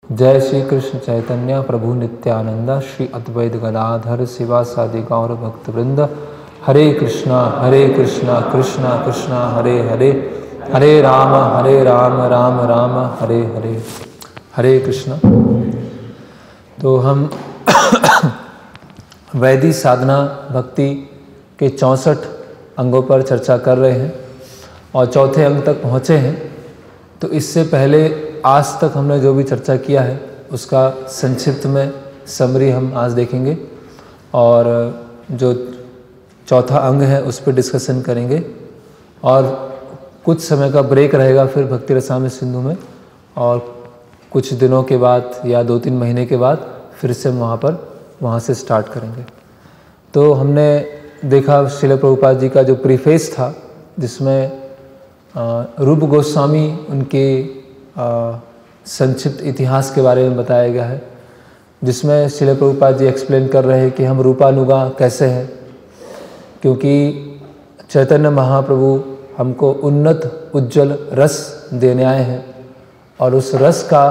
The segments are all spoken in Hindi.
जय श्री कृष्ण चैतन्य प्रभु नित्यानंद श्री अद्वैत गदाधर शिवासादि गौर भक्तवृंद। हरे कृष्णा कृष्णा कृष्णा हरे हरे, हरे राम राम राम हरे हरे। हरे कृष्णा। तो हम वैदिक साधना भक्ति के 64 अंगों पर चर्चा कर रहे हैं और चौथे अंग तक पहुँचे हैं। तो इससे पहले आज तक हमने जो भी चर्चा किया है उसका संक्षिप्त में समरी हम आज देखेंगे और जो चौथा अंग है उस पर डिस्कशन करेंगे और कुछ समय का ब्रेक रहेगा फिर भक्ति रसामृत सिंधु में, और कुछ दिनों के बाद या 2-3 महीने के बाद फिर से हम वहाँ से स्टार्ट करेंगे। तो हमने देखा श्रील प्रभुपाद जी का जो प्रीफेस था जिसमें रूप गोस्वामी उनके संक्षिप्त इतिहास के बारे में बताया गया है, जिसमें श्रील प्रभुपाद जी एक्सप्लेन कर रहे हैं कि हम रूपानुगा कैसे हैं, क्योंकि चैतन्य महाप्रभु हमको उन्नत उज्जवल रस देने आए हैं और उस रस का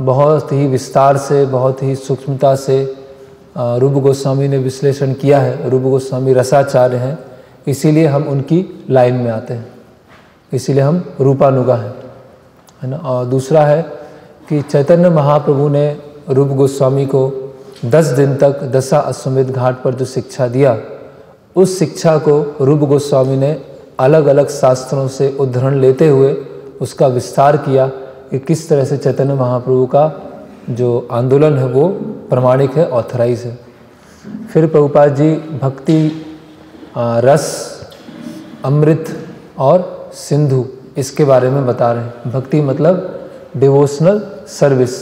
बहुत ही विस्तार से बहुत ही सूक्ष्मता से रूप गोस्वामी ने विश्लेषण किया है। रूप गोस्वामी रसाचार्य हैं, इसीलिए हम उनकी लाइन में आते हैं, इसीलिए हम रूपानुगा हैं, है ना। और दूसरा है कि चैतन्य महाप्रभु ने रूप गोस्वामी को 10 दिन तक दशा अश्वमेध घाट पर जो शिक्षा दिया, उस शिक्षा को रूप गोस्वामी ने अलग अलग शास्त्रों से उद्धरण लेते हुए उसका विस्तार किया कि किस तरह से चैतन्य महाप्रभु का जो आंदोलन है वो प्रमाणिक है, ऑथराइज है। फिर प्रभुपाद जी भक्ति रस, अमृत और सिंधु इसके बारे में बता रहे हैं। भक्ति मतलब डिवोशनल सर्विस,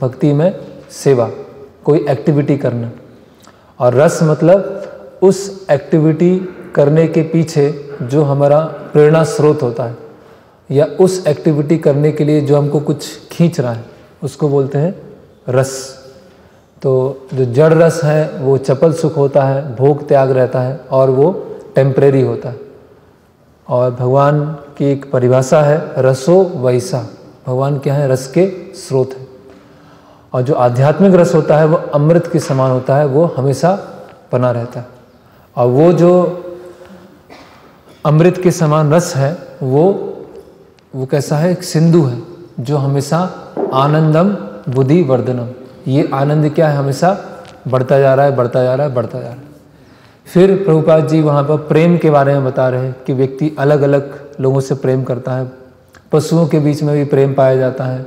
भक्ति में सेवा, कोई एक्टिविटी करना, और रस मतलब उस एक्टिविटी करने के पीछे जो हमारा प्रेरणा स्रोत होता है या उस एक्टिविटी करने के लिए जो हमको कुछ खींच रहा है उसको बोलते हैं रस। तो जो जड़ रस है वो चपल सुख होता है, भोग त्याग रहता है और वो टेम्परेरी होता है। और भगवान की एक परिभाषा है रसो वैसा, भगवान क्या है, रस के स्रोत है। और जो आध्यात्मिक रस होता है वो अमृत के समान होता है, वो हमेशा बना रहता है। और वो जो अमृत के समान रस है वो कैसा है, एक सिंधु है जो हमेशा आनंदम बुद्धि वर्धनम, ये आनंद क्या है, हमेशा बढ़ता जा रहा है, बढ़ता जा रहा है, बढ़ता जा रहा है। फिर प्रभुपाद जी वहाँ पर प्रेम के बारे में बता रहे हैं कि व्यक्ति अलग अलग लोगों से प्रेम करता है, पशुओं के बीच में भी प्रेम पाया जाता है।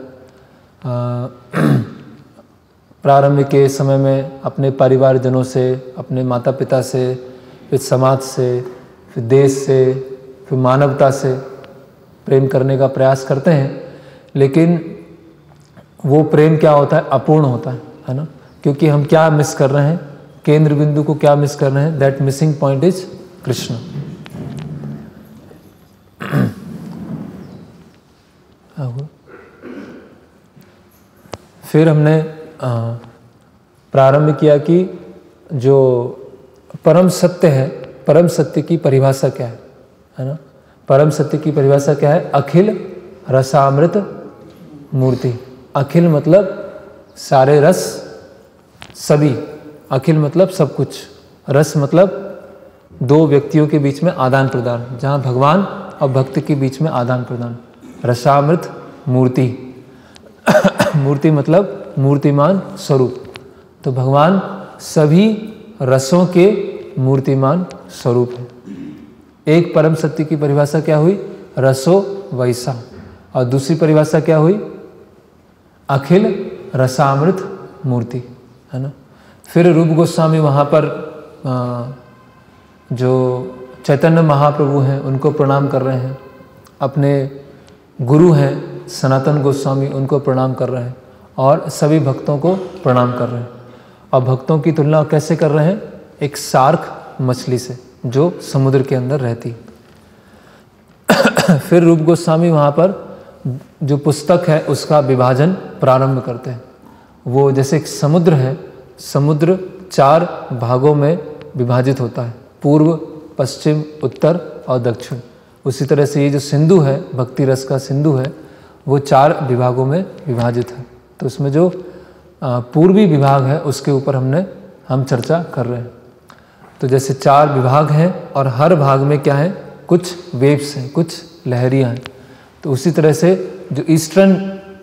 प्रारंभ के समय में अपने परिवारजनों से, अपने माता पिता से, फिर समाज से, फिर देश से, फिर मानवता से प्रेम करने का प्रयास करते हैं, लेकिन वो प्रेम क्या होता है, अपूर्ण होता है ना। क्योंकि हम क्या मिस कर रहे हैं, केंद्र बिंदु को क्या मिस कर रहे हैं, that missing point is Krishna. फिर हमने प्रारंभ किया कि जो परम सत्य है, परम सत्य की परिभाषा क्या है ना। परम सत्य की परिभाषा क्या है, अखिल रसामृत मूर्ति। अखिल मतलब सारे रस, सभी, अखिल मतलब सब कुछ, रस मतलब 2 व्यक्तियों के बीच में आदान प्रदान, जहाँ भगवान और भक्त के बीच में आदान प्रदान, रसामृत मूर्ति। मूर्ति मतलब मूर्तिमान स्वरूप। तो भगवान सभी रसों के मूर्तिमान स्वरूप है। एक परम सत्य की परिभाषा क्या हुई, रसो वैसा, और दूसरी परिभाषा क्या हुई, अखिल रसामृत मूर्ति, है ना। फिर रूप गोस्वामी वहाँ पर जो चैतन्य महाप्रभु हैं उनको प्रणाम कर रहे हैं, अपने गुरु हैं सनातन गोस्वामी उनको प्रणाम कर रहे हैं और सभी भक्तों को प्रणाम कर रहे हैं। और भक्तों की तुलना कैसे कर रहे हैं, एक शार्क मछली से जो समुद्र के अंदर रहती। फिर रूप गोस्वामी वहाँ पर जो पुस्तक है उसका विभाजन प्रारंभ करते हैं। वो जैसे एक समुद्र है, समुद्र 4 भागों में विभाजित होता है, पूर्व, पश्चिम, उत्तर और दक्षिण। उसी तरह से ये जो सिंधु है, भक्ति रस का सिंधु है, वो 4 विभागों में विभाजित है। तो उसमें जो पूर्वी विभाग है उसके ऊपर हम चर्चा कर रहे हैं। तो जैसे 4 विभाग हैं और हर भाग में क्या है, कुछ वेव्स हैं, कुछ लहरियाँ हैं। तो उसी तरह से जो ईस्टर्न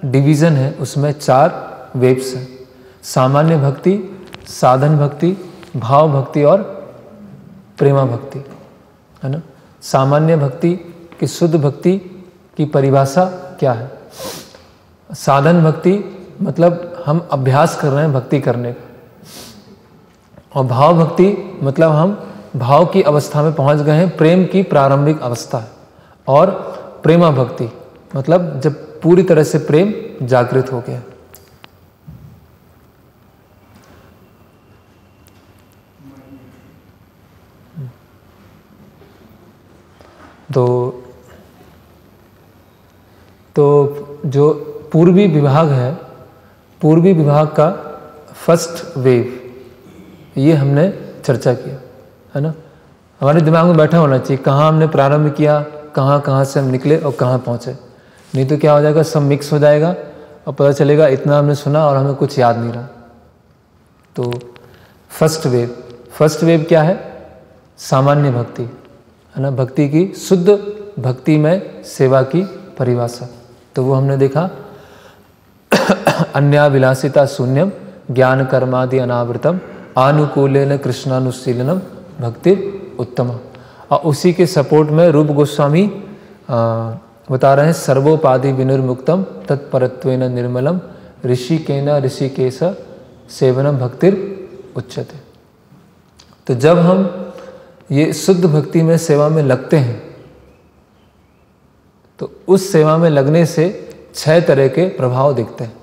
डिवीज़न है उसमें 4 वेव्स हैं, सामान्य भक्ति, साधन भक्ति, भाव भक्ति और प्रेमा भक्ति, है ना। सामान्य भक्ति की शुद्ध भक्ति की परिभाषा क्या है? साधन भक्ति मतलब हम अभ्यास कर रहे हैं भक्ति करने का, और भाव भक्ति मतलब हम भाव की अवस्था में पहुंच गए हैं, प्रेम की प्रारंभिक अवस्था है। और प्रेमा भक्ति मतलब जब पूरी तरह से प्रेम जागृत हो गया। तो जो पूर्वी विभाग है, पूर्वी विभाग का फर्स्ट वेव, ये हमने चर्चा किया, है ना। हमारे दिमाग में बैठा होना चाहिए कहाँ हमने प्रारंभ किया, कहाँ से हम निकले और कहाँ पहुँचे। नहीं तो क्या हो जाएगा, सब मिक्स हो जाएगा और पता चलेगा इतना हमने सुना और हमें कुछ याद नहीं रहा। तो फर्स्ट वेव क्या है? सामान्य भक्ति, है ना। भक्ति की शुद्ध भक्ति में सेवा की परिभाषा, तो वो हमने देखा अन्याभिलाषिता शून्यम ज्ञान कर्मादि अनावृतम आनुकूलेन कृष्णानुशीलनम भक्ति उत्तम। और उसी के सपोर्ट में रूप गोस्वामी बता रहे हैं सर्वोपाधि विनिर्मुक्तम तत्परत्वेन निर्मलम ऋषिकेन ऋषिकेश सेवनम भक्तिर उच्यते। तो जब हम ये शुद्ध भक्ति में सेवा में लगते हैं तो उस सेवा में लगने से 6 तरह के प्रभाव दिखते हैं।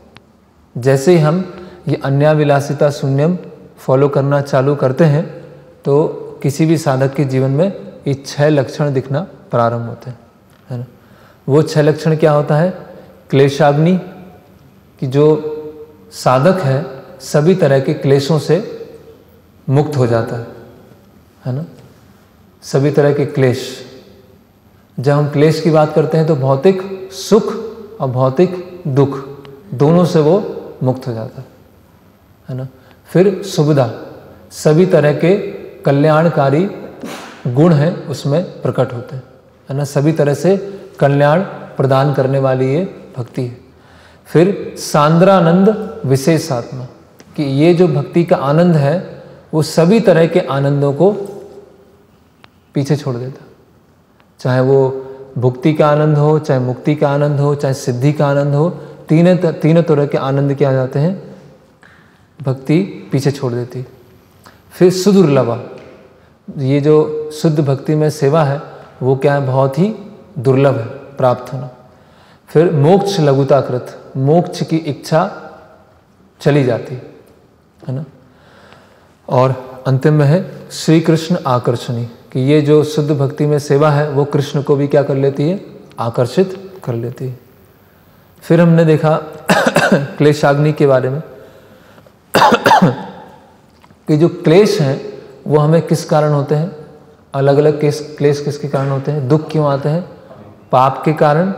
जैसे ही हम ये अन्याभिलाषिता शून्यम फॉलो करना चालू करते हैं तो किसी भी साधक के जीवन में ये 6 लक्षण दिखना प्रारंभ होते हैं, है ना। वो 6 लक्षण क्या होता है? क्लेशाग्नि की जो साधक है सभी तरह के क्लेशों से मुक्त हो जाता है ना। सभी तरह के क्लेश, जब हम क्लेश की बात करते हैं तो भौतिक सुख और भौतिक दुख दोनों से वो मुक्त हो जाता है ना। फिर सुविधा, सभी तरह के कल्याणकारी गुण हैं उसमें प्रकट होते हैं, है ना। सभी तरह से कल्याण प्रदान करने वाली ये भक्ति है। फिर सांद्रानंद विशेषात्मा, कि ये जो भक्ति का आनंद है वो सभी तरह के आनंदों को पीछे छोड़ देता, चाहे वो भुक्ति का आनंद हो, चाहे मुक्ति का आनंद हो, चाहे सिद्धि का आनंद हो, तीनों तरह के आनंद क्या जाते हैं, भक्ति पीछे छोड़ देती। फिर सुदुर्लभा, ये जो शुद्ध भक्ति में सेवा है वो क्या है, बहुत ही दुर्लभ है प्राप्त होना। फिर मोक्ष लघुताकृत, मोक्ष की इच्छा चली जाती है ना। और अंतिम में है श्री कृष्ण आकर्षणी, कि ये जो शुद्ध भक्ति में सेवा है वो कृष्ण को भी क्या कर लेती है, आकर्षित कर लेती है। फिर हमने देखा क्लेशाग्नि के बारे में कि जो क्लेश हैं वो हमें किस कारण होते हैं, अलग अलग क्लेश किसके कारण होते हैं, दुख क्यों आते हैं, पाप के कारण,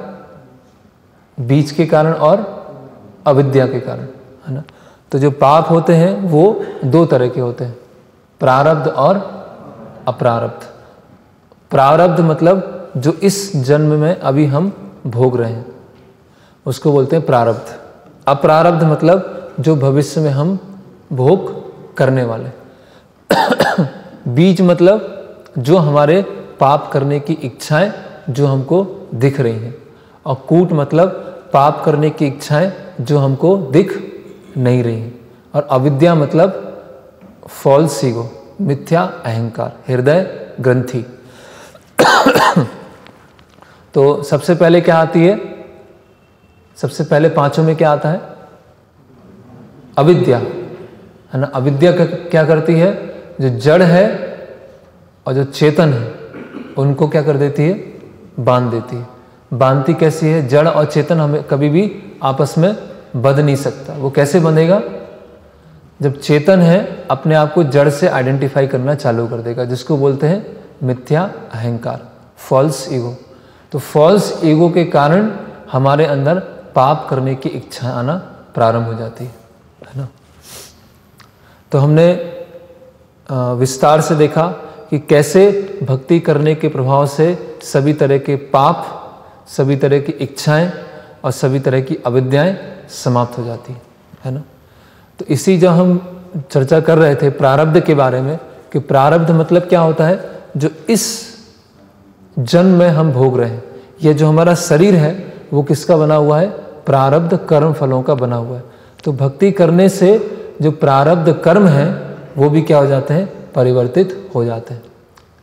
बीज के कारण और अविद्या के कारण, है ना। तो जो पाप होते हैं वो 2 तरह के होते हैं, प्रारब्ध और अप्रारब्ध। प्रारब्ध मतलब जो इस जन्म में अभी हम भोग रहे हैं उसको बोलते हैं प्रारब्ध। अप्रारब्ध मतलब जो भविष्य में हम भोग करने वाले। बीज मतलब जो हमारे पाप करने की इच्छाएं जो हमको दिख रही हैं, और कूट मतलब पाप करने की इच्छाएं जो हमको दिख नहीं रही हैं, और अविद्या मतलब फॉल्स ईगो, मिथ्या अहंकार, हृदय ग्रंथि। तो सबसे पहले क्या आती है, सबसे पहले 5 में क्या आता है, अविद्या, है ना। अविद्या क्या करती है, जो जड़ है और जो चेतन है उनको क्या कर देती है, बांध देती है। बांधती कैसी है, जड़ और चेतन हमें कभी भी आपस में बंध नहीं सकता। वो कैसे बंधेगा, जब चेतन है अपने आप को जड़ से आइडेंटिफाई करना चालू कर देगा, जिसको बोलते हैं मिथ्या अहंकार, फॉल्स ईगो। तो फॉल्स ईगो के कारण हमारे अंदर पाप करने की इच्छा आना प्रारंभ हो जाती है ना। तो हमने विस्तार से देखा कि कैसे भक्ति करने के प्रभाव से सभी तरह के पाप, सभी तरह की इच्छाएं और सभी तरह की अविद्याएं समाप्त हो जाती है ना। तो इसी जो हम चर्चा कर रहे थे प्रारब्ध के बारे में, कि प्रारब्ध मतलब क्या होता है, जो इस जन्म में हम भोग रहे हैं। ये जो हमारा शरीर है वो किसका बना हुआ है, प्रारब्ध कर्म फलों का बना हुआ है। तो भक्ति करने से जो प्रारब्ध कर्म है वो भी क्या हो जाते हैं, परिवर्तित हो जाते हैं।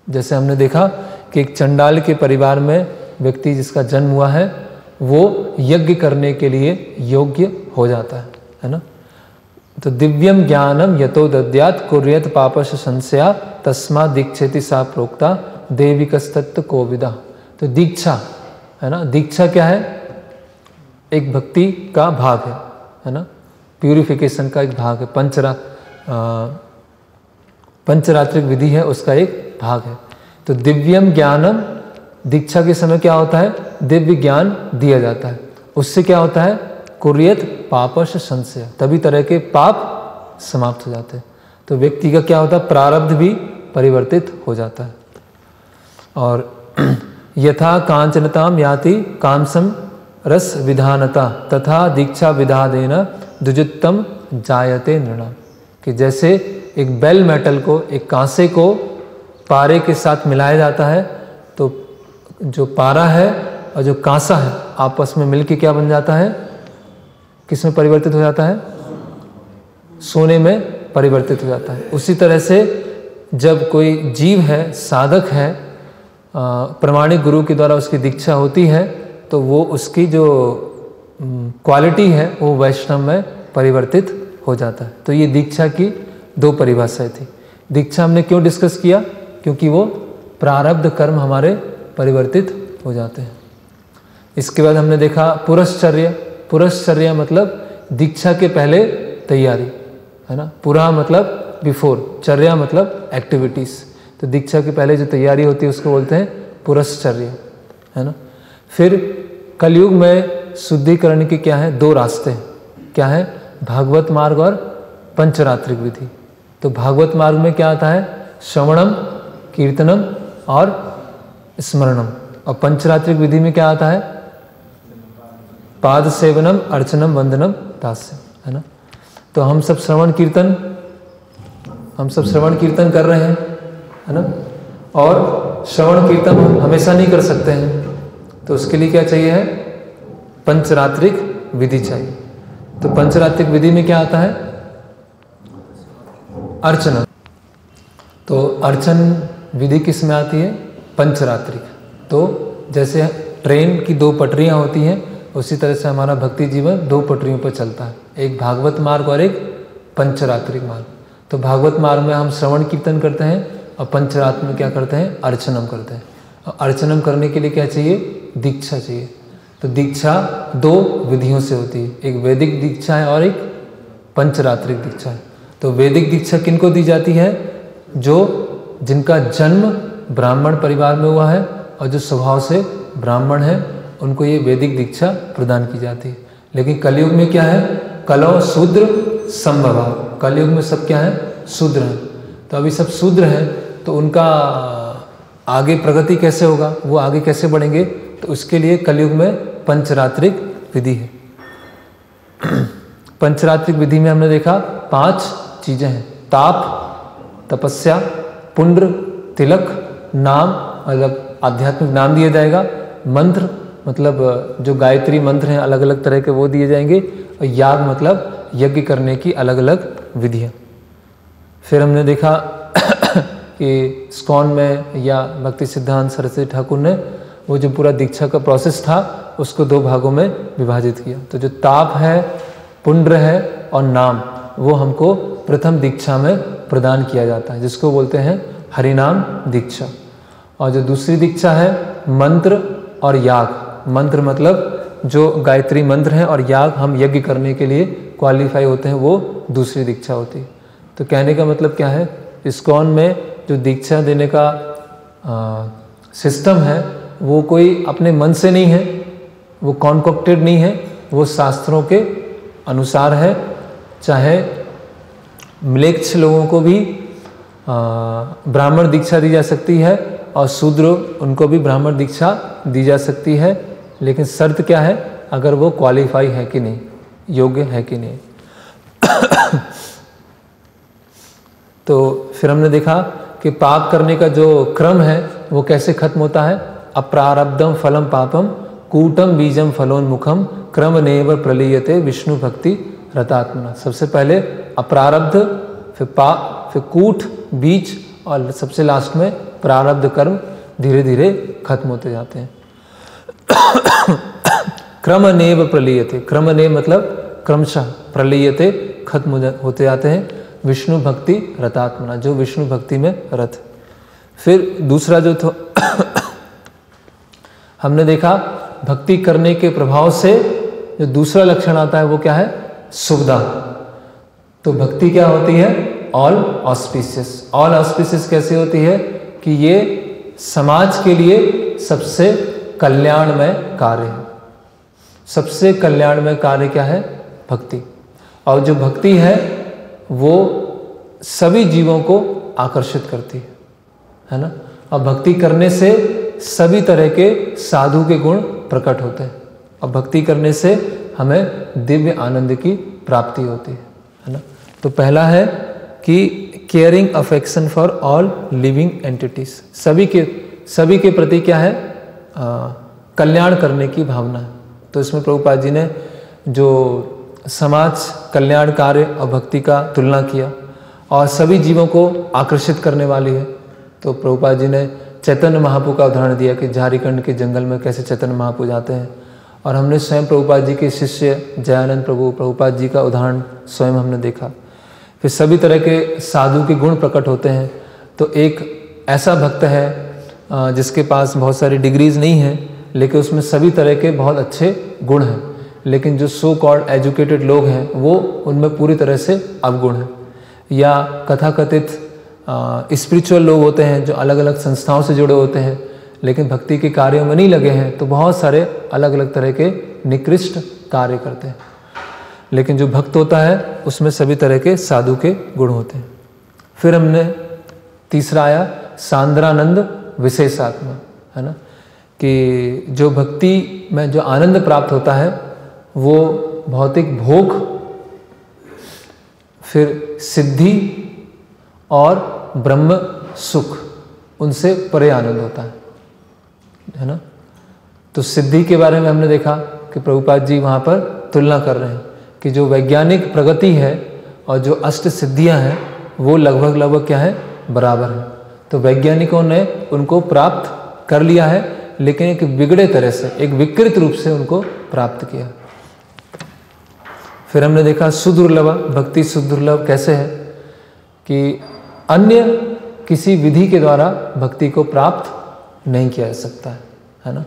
जैसे हमने देखा कि एक चंडाल के परिवार में व्यक्ति जिसका जन्म हुआ है वो यज्ञ करने के लिए योग्य हो जाता है ना। तो दिव्यम ज्ञानम यतो दद्यात् कुर्यत पापश संशया तस्मा दीक्षेति सा प्रोक्ता देविकस्तत्व कोविदा। तो दीक्षा है ना, दीक्षा क्या है, एक भक्ति का भाग है ना, प्यूरिफिकेशन का एक भाग है, पंचरात्रिक विधि है उसका एक भाग है। तो दिव्यम ज्ञानम, दीक्षा के समय क्या होता है, दिव्य ज्ञान दिया जाता है। उससे क्या होता है, कुर्यत पापश संशय, तभी तरह के पाप समाप्त हो जाते हैं। तो व्यक्ति का क्या होता है, प्रारब्ध भी परिवर्तित हो जाता है। और यथा कांचनताम याति कांसम रस विधानता तथा दीक्षा विधादेन द्विजुत्तम जायते नृणाम। कि जैसे एक बेल मेटल को, एक कांसे को पारे के साथ मिलाया जाता है, तो जो पारा है और जो कांसा है आपस में मिलके क्या बन जाता है, किस में परिवर्तित हो जाता है, सोने में परिवर्तित हो जाता है। उसी तरह से जब कोई जीव है, साधक है, प्रमाणिक गुरु के द्वारा उसकी दीक्षा होती है, तो वो उसकी जो क्वालिटी है वो वैष्णव में परिवर्तित हो जाता है। तो ये दीक्षा की दो परिभाषाएं थी। दीक्षा हमने क्यों डिस्कस किया, क्योंकि वो प्रारब्ध कर्म हमारे परिवर्तित हो जाते हैं। इसके बाद हमने देखा पुरश्चर्य। पुरश्चर्या मतलब दीक्षा के पहले तैयारी है ना, पुरा मतलब बिफोर, चर्या मतलब एक्टिविटीज़। तो दीक्षा के पहले जो तैयारी होती है उसको बोलते हैं पुरश्चर्या है ना। फिर कलयुग में शुद्धिकरण के क्या है, दो रास्ते हैं, क्या है, भागवत मार्ग और पंचरात्रिक विधि। तो भागवत मार्ग में क्या आता है, श्रवणम, कीर्तनम और स्मरणम। और पंचरात्रिक विधि में क्या आता है, पाद सेवनम, अर्चनम, वंदनम, दास्यम है ना। तो हम सब श्रवण कीर्तन कर रहे हैं है ना। और श्रवण कीर्तन हम हमेशा नहीं कर सकते हैं, तो उसके लिए क्या चाहिए है, पंचरात्रिक विधि चाहिए। तो पंचरात्रिक विधि में क्या आता है, अर्चना। तो अर्चन विधि किस में आती है, पंचरात्रिक। तो जैसे ट्रेन की दो पटरियां होती हैं, उसी तरह से हमारा भक्ति जीवन दो पटरियों पर चलता है, एक भागवत मार्ग और एक पंचरात्रिक मार्ग। तो भागवत मार्ग में हम श्रवण कीर्तन करते हैं और पंचरात्र में क्या करते हैं, अर्चनम करते हैं। और अर्चनम करने के लिए क्या चाहिए, दीक्षा चाहिए। तो दीक्षा दो विधियों से होती है, एक वैदिक दीक्षा है और एक पंचरात्रिक दीक्षा है। तो वैदिक दीक्षा किनको दी जाती है, जो जिनका जन्म ब्राह्मण परिवार में हुआ है और जो स्वभाव से ब्राह्मण है, उनको ये वैदिक दीक्षा प्रदान की जाती है। लेकिन कलयुग में क्या है, कलौ शूद्र संभव। कलयुग में सब क्या है, शूद्र हैं। तो अभी सब शूद्र हैं, तो उनका आगे प्रगति कैसे होगा, वो आगे कैसे बढ़ेंगे, तो उसके लिए कलयुग में पंचरात्रिक विधि है। पंचरात्रिक विधि में हमने देखा 5 चीजें हैं, ताप, तपस्या, पुण्य, तिलक, नाम मतलब आध्यात्मिक नाम दिया जाएगा, मंत्र मतलब जो गायत्री मंत्र हैं अलग अलग तरह के वो दिए जाएंगे, और याग मतलब यज्ञ करने की अलग अलग विधियाँ। फिर हमने देखा कि इस्कॉन में या भक्ति सिद्धांत सरस्वती ठाकुर ने वो जो पूरा दीक्षा का प्रोसेस था उसको 2 भागों में विभाजित किया। तो जो ताप है, पुण्य है और नाम, वो हमको प्रथम दीक्षा में प्रदान किया जाता है, जिसको बोलते हैं हरिनाम दीक्षा। और जो दूसरी दीक्षा है मंत्र और याग। मंत्र मतलब जो गायत्री मंत्र है, और याग हम यज्ञ करने के लिए क्वालिफाई होते हैं, वो दूसरी दीक्षा होती है। तो कहने का मतलब क्या है, इस्कॉन में जो दीक्षा देने का सिस्टम है वो कोई अपने मन से नहीं है, वो कॉन्कॉक्टेड नहीं है, वो शास्त्रों के अनुसार है। चाहे म्लेच्छ लोगों को भी ब्राह्मण दीक्षा दी जा सकती है और शूद्र उनको भी ब्राह्मण दीक्षा दी जा सकती है, लेकिन शर्त क्या है, अगर वो क्वालिफाई है कि नहीं, योग्य है कि नहीं। तो फिर हमने देखा कि पाप करने का जो क्रम है वो कैसे खत्म होता है। अप्रारब्धम फलम पापम कूटम बीजम फलोन्मुखम क्रम नेव प्रलीयते विष्णु भक्ति रतात्मना। सबसे पहले अप्रारब्ध, फिर पाप, फिर कूट, बीज और सबसे लास्ट में प्रारब्ध कर्म धीरे धीरे खत्म होते जाते हैं। क्रम नेव प्रलीयते, क्रम नेव मतलब क्रमशः, प्रलीयते खत्म होते जाते हैं विष्णु भक्ति रतात्मना, जो विष्णु भक्ति में रत। फिर दूसरा जो था हमने देखा भक्ति करने के प्रभाव से जो दूसरा लक्षण आता है वो क्या है, सुविधा। तो भक्ति क्या होती है, ऑल ऑस्पिशियस। ऑल ऑस्पिशियस कैसे होती है कि ये समाज के लिए सबसे कल्याणमय कार्य है। सबसे कल्याणमय कार्य क्या है, भक्ति। और जो भक्ति है वो सभी जीवों को आकर्षित करती है ना। और भक्ति करने से सभी तरह के साधु के गुण प्रकट होते हैं और भक्ति करने से हमें दिव्य आनंद की प्राप्ति होती है ना। तो पहला है कि caring affection for all living entities, सभी के प्रति क्या है, कल्याण करने की भावना है। तो इसमें प्रभुपाद जी ने जो समाज कल्याण कार्य और भक्ति का तुलना किया और सभी जीवों को आकर्षित करने वाली है। तो प्रभुपाद जी ने चैतन्य महाप्रभु का उदाहरण दिया कि झारखंड के जंगल में कैसे चैतन्य महाप्रभु जाते हैं, और हमने स्वयं प्रभुपाद जी के शिष्य जयानंद प्रभुपाद जी का उदाहरण स्वयं हमने देखा। फिर सभी तरह के साधु के गुण प्रकट होते हैं। तो एक ऐसा भक्त है जिसके पास बहुत सारी डिग्रीज नहीं है, लेकिन उसमें सभी तरह के बहुत अच्छे गुण हैं, लेकिन जो सो कॉल्ड एजुकेटेड लोग हैं वो उनमें पूरी तरह से अवगुण हैं। या कथाकथित स्पिरिचुअल लोग होते हैं जो अलग अलग संस्थाओं से जुड़े होते हैं, लेकिन भक्ति के कार्यों में नहीं लगे हैं, तो बहुत सारे अलग अलग तरह के निकृष्ट कार्य करते हैं। लेकिन जो भक्त होता है उसमें सभी तरह के साधु के गुण होते हैं। फिर हमने तीसरा आया सांद्रानंद विशेषात्मा, है ना, कि जो भक्ति में जो आनंद प्राप्त होता है वो भौतिक भोग, फिर सिद्धि और ब्रह्म सुख, उनसे परे आनंद होता है ना। तो सिद्धि के बारे में हमने देखा कि प्रभुपाद जी वहाँ पर तुलना कर रहे हैं कि जो वैज्ञानिक प्रगति है और जो अष्ट सिद्धियाँ हैं वो लगभग क्या है, बराबर है। तो वैज्ञानिकों ने उनको प्राप्त कर लिया है, लेकिन एक बिगड़े तरह से, एक विकृत रूप से उनको प्राप्त किया। फिर हमने देखा सुदुर्लभ भक्ति। सुदुर्लभ कैसे है कि अन्य किसी विधि के द्वारा भक्ति को प्राप्त नहीं किया जा सकता है ना।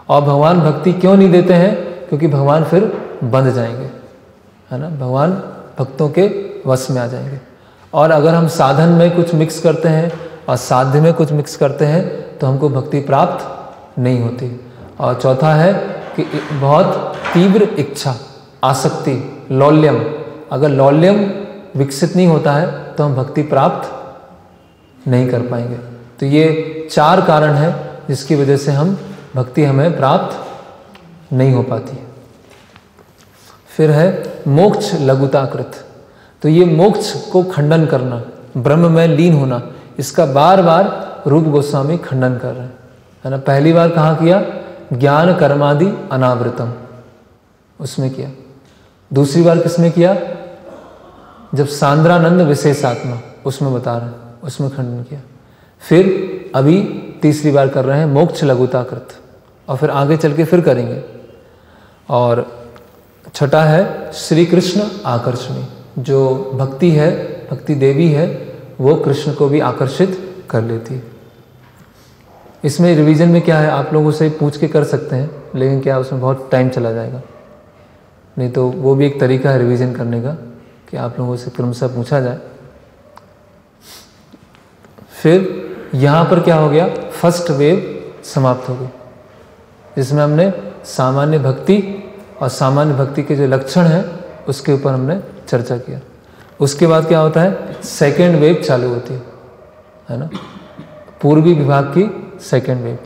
और भगवान भक्ति क्यों नहीं देते हैं, क्योंकि भगवान फिर बंध जाएंगे, है ना, भगवान भक्तों के वश में आ जाएंगे। और अगर हम साधन में कुछ मिक्स करते हैं और साध्य में कुछ मिक्स करते हैं तो हमको भक्ति प्राप्त नहीं होती। और चौथा है कि बहुत तीव्र इच्छा, आसक्ति, लौल्यम, अगर लौल्यम विकसित नहीं होता है तो हम भक्ति प्राप्त नहीं कर पाएंगे। तो ये चार कारण हैं जिसकी वजह से हम भक्ति हमें प्राप्त नहीं हो पाती। फिर है मोक्ष लघुताकृत। तो ये मोक्ष को खंडन करना, ब्रह्म में लीन होना, इसका बार बार रूप गोस्वामी खंडन कर रहे हैं, है ना। पहली बार कहाँ किया, ज्ञान कर्मादि अनावृतम, उसमें किया। दूसरी बार किसमें किया, जब सांद्रानंद विशेषात्मा, उसमें बता रहे हैं, उसमें खंडन किया। फिर अभी तीसरी बार कर रहे हैं मोक्ष लघुताकृत, और फिर आगे चल के फिर करेंगे। और छठा है श्री कृष्ण आकर्षणी। जो भक्ति है, भक्ति देवी है, वो कृष्ण को भी आकर्षित कर लेती है। इसमें रिवीजन में क्या है, आप लोगों से पूछ के कर सकते हैं, लेकिन क्या उसमें बहुत टाइम चला जाएगा, नहीं तो वो भी एक तरीका है रिवीजन करने का कि आप लोगों से क्रमशः पूछा जाए। फिर यहाँ पर क्या हो गया, फर्स्ट वेव समाप्त हो गई, जिसमें हमने सामान्य भक्ति और सामान्य भक्ति के जो लक्षण हैं उसके ऊपर हमने चर्चा किया। उसके बाद क्या होता है, सेकेंड वेव चालू होती है ना, पूर्वी विभाग की सेकेंड वेव।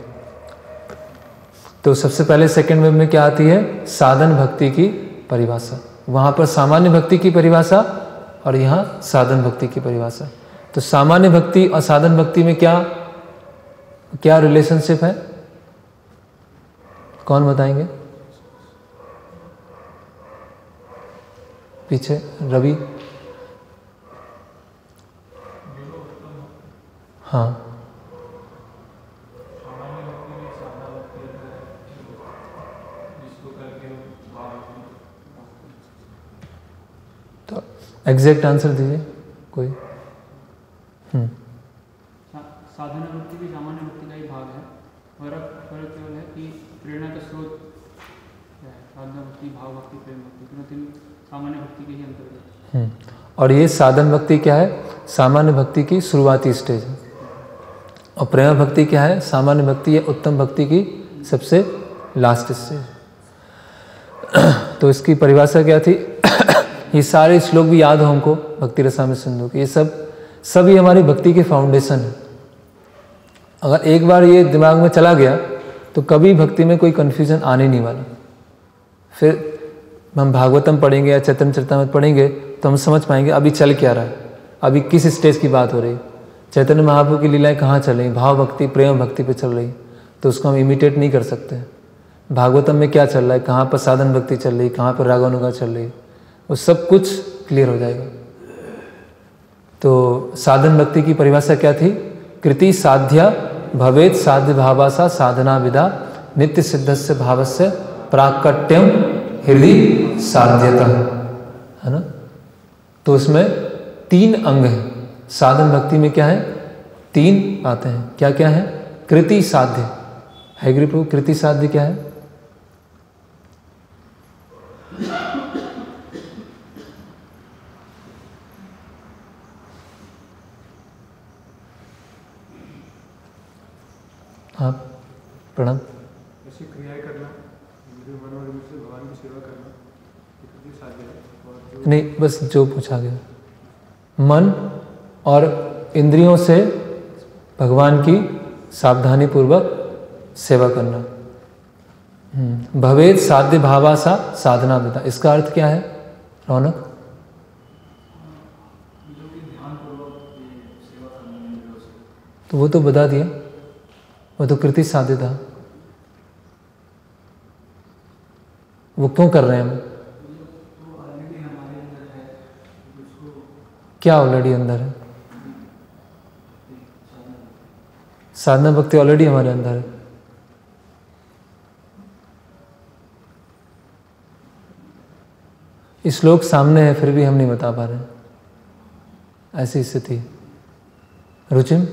तो सबसे पहले सेकेंड वेव में क्या आती है, साधन भक्ति की परिभाषा। वहाँ पर सामान्य भक्ति की परिभाषा और यहाँ साधन भक्ति की परिभाषा। तो सामान्य भक्ति और साधन भक्ति में क्या क्या रिलेशनशिप है, कौन बताएंगे? पीछे रवि। हाँ, तो एग्जैक्ट आंसर दीजिए कोई। साधना भक्ति भी सामान्य भक्ति का ही भाग है। फर्क केवल है कि प्रेरणा का स्रोत है, साधना भक्ति, भाव भक्ति, प्रेम भक्ति, तीन सामान्य भक्ति के ही अंतर्गत। और ये साधन भक्ति क्या है, सामान्य भक्ति की शुरुआती स्टेज है। और प्रेम भक्ति क्या है, सामान्य भक्ति या उत्तम भक्ति की सबसे लास्ट स्टेज। तो इसकी परिभाषा क्या थी? ये सारे श्लोक भी याद हो हमको, भक्ति रसामृत सिंधु के, ये सब ही हमारी भक्ति के फाउंडेशन है। अगर एक बार ये दिमाग में चला गया तो कभी भक्ति में कोई कन्फ्यूजन आने नहीं वाला। फिर हम भागवतम पढ़ेंगे या चैतन्य चरितामृत पढ़ेंगे तो हम समझ पाएंगे अभी चल क्या रहा है, अभी किस स्टेज की बात हो रही है, चैतन्य महाप्रभु की लीलाएं कहाँ चल रही, भाव भक्ति प्रेम भक्ति पे चल रही, तो उसको हम इमिटेट नहीं कर सकते। भागवतम में क्या चल रहा है, कहाँ पर साधन भक्ति चल रही, कहाँ पर रागानुगा चल रही, वो सब कुछ क्लियर हो जाएगा। तो साधन भक्ति की परिभाषा क्या थी? कृति साध्या भवेत साध्य भावासा साधना विधा नित्य सिद्धस्य भावस्य प्राकट्यम हृदय साध्यता, है ना। तो उसमें 3 अंग हैं। साधन भक्ति में क्या है, 3 बातें हैं। क्या क्या है? कृति साध्य है गिरि प्रभु, कृति साध्य क्या है? हाँ प्रणाम। ऐसी क्रियाएं करना, मन और से भगवान की सेवा करना, कृति साध्य है। और नहीं, बस जो पूछा गया, मन और इंद्रियों से भगवान की सावधानी पूर्वक सेवा करना। भवेद साध्य भावासा साधना विधा, इसका अर्थ क्या है रौनक? तो वो तो बता दिया, वो तो कृति साध्य था। वो क्यों कर रहे हैं हम? क्या ऑलरेडी अंदर है? साधना भक्ति ऑलरेडी हमारे अंदर है। इस श्लोक सामने है फिर भी हम नहीं बता पा रहे, ऐसी स्थिति। रुचिम,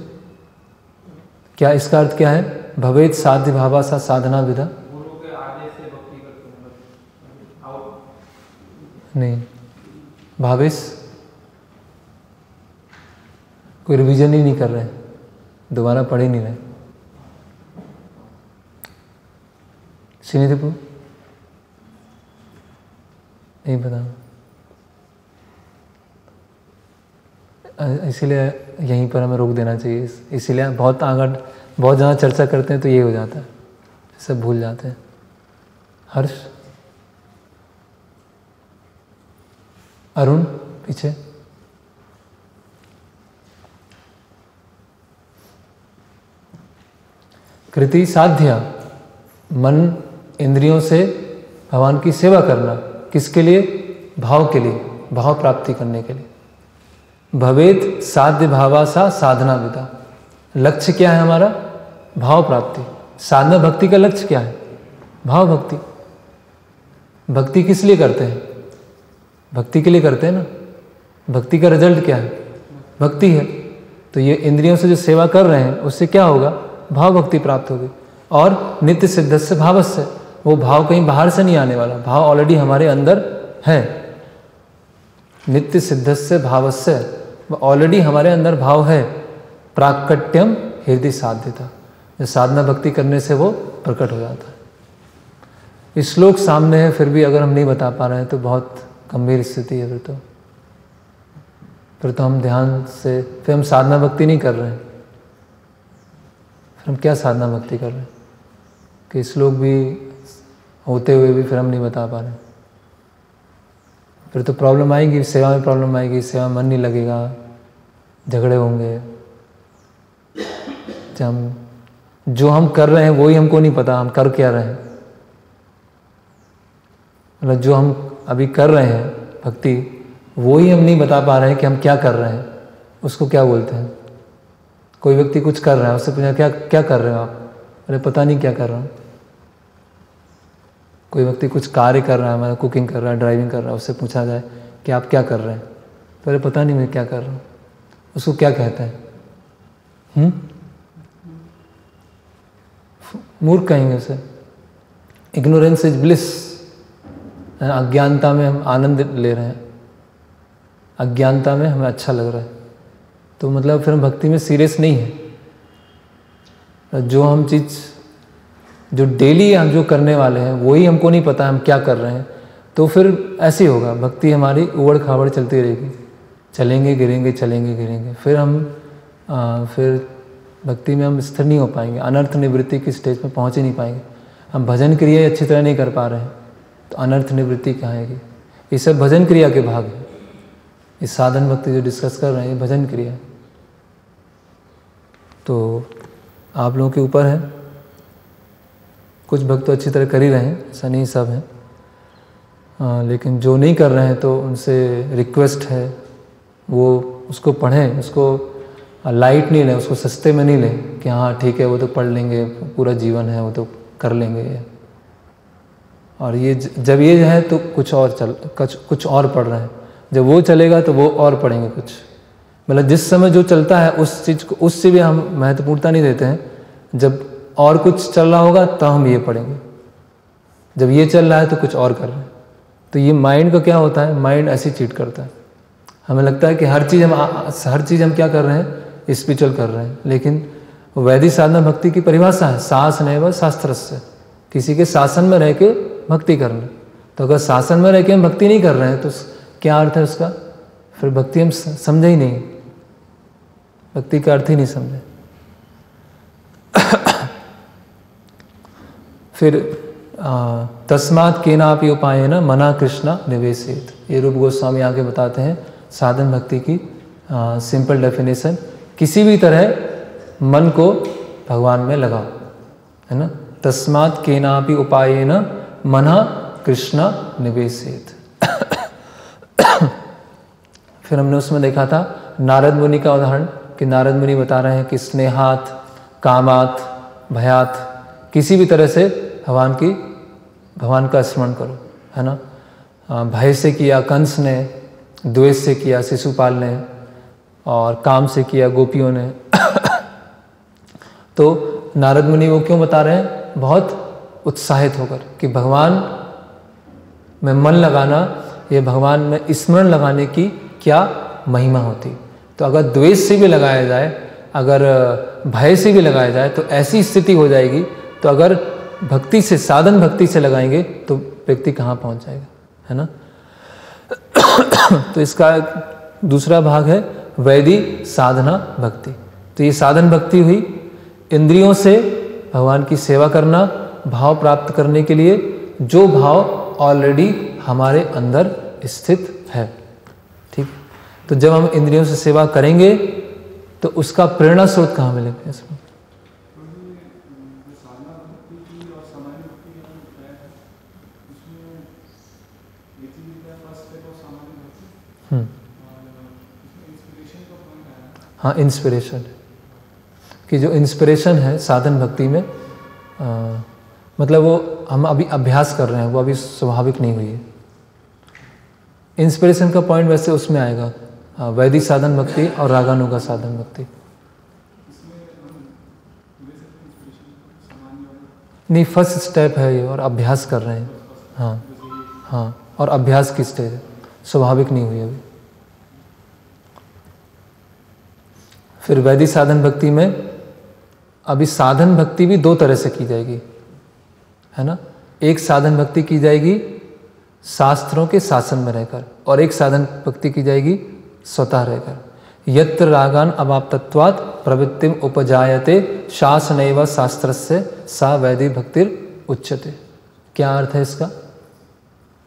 क्या इसका अर्थ क्या है? भवेद साध्य भावासा साधना विधा। गुरु के आदेश से भक्ति करते हैं। नहीं, भावेश कोई रिवीजन ही नहीं कर रहे, दोबारा पढ़ ही नहीं रहे। श्रीनिधि नहीं पता, इसीलिए यहीं पर हमें रोक देना चाहिए। इसीलिए बहुत ज़्यादा चर्चा करते हैं तो ये हो जाता है, सब भूल जाते हैं। हर्ष, अरुण पीछे। कृति साध्या, मन इंद्रियों से भगवान की सेवा करना, किसके लिए? भाव के लिए, भाव प्राप्ति करने के लिए। भवेद साध्य भावासा साधना विधा, लक्ष्य क्या है हमारा? भाव प्राप्ति। साधना भक्ति का लक्ष्य क्या है? भाव भक्ति। भक्ति किस लिए करते हैं? भक्ति के लिए करते हैं ना। भक्ति का रिजल्ट क्या है? भक्ति है। तो ये इंद्रियों से जो सेवा कर रहे हैं उससे क्या होगा? भाव भक्ति प्राप्त होगी। और नित्य सिद्धस्य भावस्य, वो भाव कहीं बाहर से नहीं आने वाला, भाव ऑलरेडी हमारे अंदर है। नित्य सिद्धस्य भावस्य, ऑलरेडी हमारे अंदर भाव है। प्राकट्यम हृदय साध्यता, जो साधना भक्ति करने से वो प्रकट हो जाता है। इस श्लोक सामने है फिर भी अगर हम नहीं बता पा रहे हैं तो बहुत गंभीर स्थिति है। फिर तो हम ध्यान से, फिर हम साधना भक्ति नहीं कर रहे हैं। फिर हम क्या साधना भक्ति कर रहे हैं कि श्लोक भी होते हुए भी फिर हम नहीं बता पा रहे। फिर तो प्रॉब्लम आएगी, सेवा में प्रॉब्लम आएगी, सेवा में मन नहीं लगेगा, झगड़े होंगे। जो हम कर रहे हैं वही हमको नहीं पता हम कर क्या रहे हैं। मतलब जो हम अभी कर रहे हैं भक्ति, वही हम नहीं बता पा रहे हैं कि हम क्या कर रहे हैं, उसको क्या बोलते हैं। कोई व्यक्ति कुछ कर रहा है, उससे पूछा क्या क्या कर रहे हो आप? अरे पता नहीं क्या कर रहा हूँ। कोई व्यक्ति कुछ कार्य कर रहा है, मतलब कुकिंग कर रहा है, ड्राइविंग कर रहा है, उससे पूछा जाए कि आप क्या कर रहे हैं, तो अरे पता नहीं मैं क्या कर रहा हूँ। उसको क्या कहते हैं? मूर्ख कहेंगे उसे। Ignorance is bliss. अज्ञानता में हम आनंद ले रहे हैं, अज्ञानता में हमें अच्छा लग रहा है, तो मतलब फिर हम भक्ति में सीरियस नहीं है। जो हम चीज़ जो डेली हम जो करने वाले हैं वही हमको नहीं पता हम क्या कर रहे हैं, तो फिर ऐसे ही होगा, भक्ति हमारी उबड़ खाबड़ चलती रहेगी, चलेंगे गिरेंगे, चलेंगे गिरेंगे। फिर हम फिर भक्ति में हम स्थिर नहीं हो पाएंगे, अनर्थ निवृत्ति की स्टेज में पहुंच ही नहीं पाएंगे। हम भजन क्रिया अच्छी तरह नहीं कर पा रहे हैं, तो अनर्थ निवृत्ति कहाँ आएगी? ये सब भजन क्रिया के भाग है। इस साधन भक्ति जो डिस्कस कर रहे हैं ये भजन क्रिया है। तो आप लोगों के ऊपर है, कुछ भक्त तो अच्छी तरह कर ही रहे हैं, ऐसा नहीं सब है, लेकिन जो नहीं कर रहे हैं तो उनसे रिक्वेस्ट है वो उसको पढ़ें, उसको लाइट नहीं लें, उसको सस्ते में नहीं लें कि हाँ ठीक है वो तो पढ़ लेंगे, पूरा जीवन है वो तो कर लेंगे। और ये जब ये है तो कुछ और पढ़ रहे हैं, जब वो चलेगा तो वो और पढ़ेंगे कुछ। मतलब जिस समय जो चलता है उस चीज़ को, उससे भी हम महत्वपूर्णता नहीं देते हैं। जब और कुछ चल रहा होगा तो हम ये पढ़ेंगे, जब ये चल रहा है तो कुछ और कर रहे हैं। तो ये माइंड का क्या होता है, माइंड ऐसी चीट करता है। हमें लगता है कि हर चीज़ हम क्या कर रहे हैं, स्पिरिचुअल कर रहे हैं, लेकिन वैदिक साधना भक्ति की परिभाषा है सास नैव शास्त्रस्य, किसी के शासन में रह के भक्ति करना। तो अगर शासन में रह के हम भक्ति नहीं कर रहे हैं तो क्या अर्थ है उसका? फिर भक्ति हम समझे ही नहीं, भक्ति का अर्थ ही नहीं समझे। फिर तस्मात् केनापि उपायेन मना कृष्णा निवेशेत, ये रूप गोस्वामी आगे बताते हैं साधन भक्ति की सिंपल डेफिनेशन। किसी भी तरह मन को भगवान में लगाओ, है ना। तस्मात् केनापि उपायेन मना कृष्णा निवेशेत। फिर हमने उसमें देखा था नारद मुनि का उदाहरण कि नारद मुनि बता रहे हैं कि स्नेहात, कामात, भयात, किसी भी तरह से भगवान का स्मरण करो, है ना। भय से किया कंस ने, द्वेष से किया शिशुपाल ने, और काम से किया गोपियों ने। तो नारद मुनि वो क्यों बता रहे हैं? बहुत उत्साहित होकर कि भगवान में मन लगाना, ये भगवान में स्मरण लगाने की क्या महिमा होती। तो अगर द्वेष से भी लगाया जाए, अगर भय से भी लगाया जाए तो ऐसी स्थिति हो जाएगी। तो अगर भक्ति से, साधन भक्ति से लगाएंगे तो व्यक्ति कहाँ पहुँच जाएगा, है ना। तो इसका दूसरा भाग है वैदिक साधना भक्ति। तो ये साधन भक्ति हुई इंद्रियों से भगवान की सेवा करना, भाव प्राप्त करने के लिए, जो भाव ऑलरेडी हमारे अंदर स्थित है, ठीक। तो जब हम इंद्रियों से सेवा करेंगे तो उसका प्रेरणा स्रोत कहाँ मिलेगा इसमें? हाँ, इंस्पिरेशन, कि जो इंस्पिरेशन है साधन भक्ति में, मतलब वो हम अभी अभ्यास कर रहे हैं, वो अभी स्वाभाविक नहीं हुई है। इंस्पिरेशन का पॉइंट वैसे उसमें आएगा वैदिक साधन भक्ति और रागानुगा साधन भक्ति। नहीं, फर्स्ट स्टेप है ये, और अभ्यास कर रहे हैं। हाँ हाँ, और अभ्यास की स्टेज है, स्वाभाविक नहीं हुई अभी। फिर वैदिक साधन भक्ति में अभी साधन भक्ति भी दो तरह से की जाएगी, है ना। एक साधन भक्ति की जाएगी शास्त्रों के शासन में रहकर, और एक साधन भक्ति की जाएगी स्वतः रहकर। यत्र रागान अवाप्तत्वात् प्रवृत्तिम उपजायते शासनैव शास्त्रस्य सा वैदिक भक्तिर उच्यते। क्या अर्थ है इसका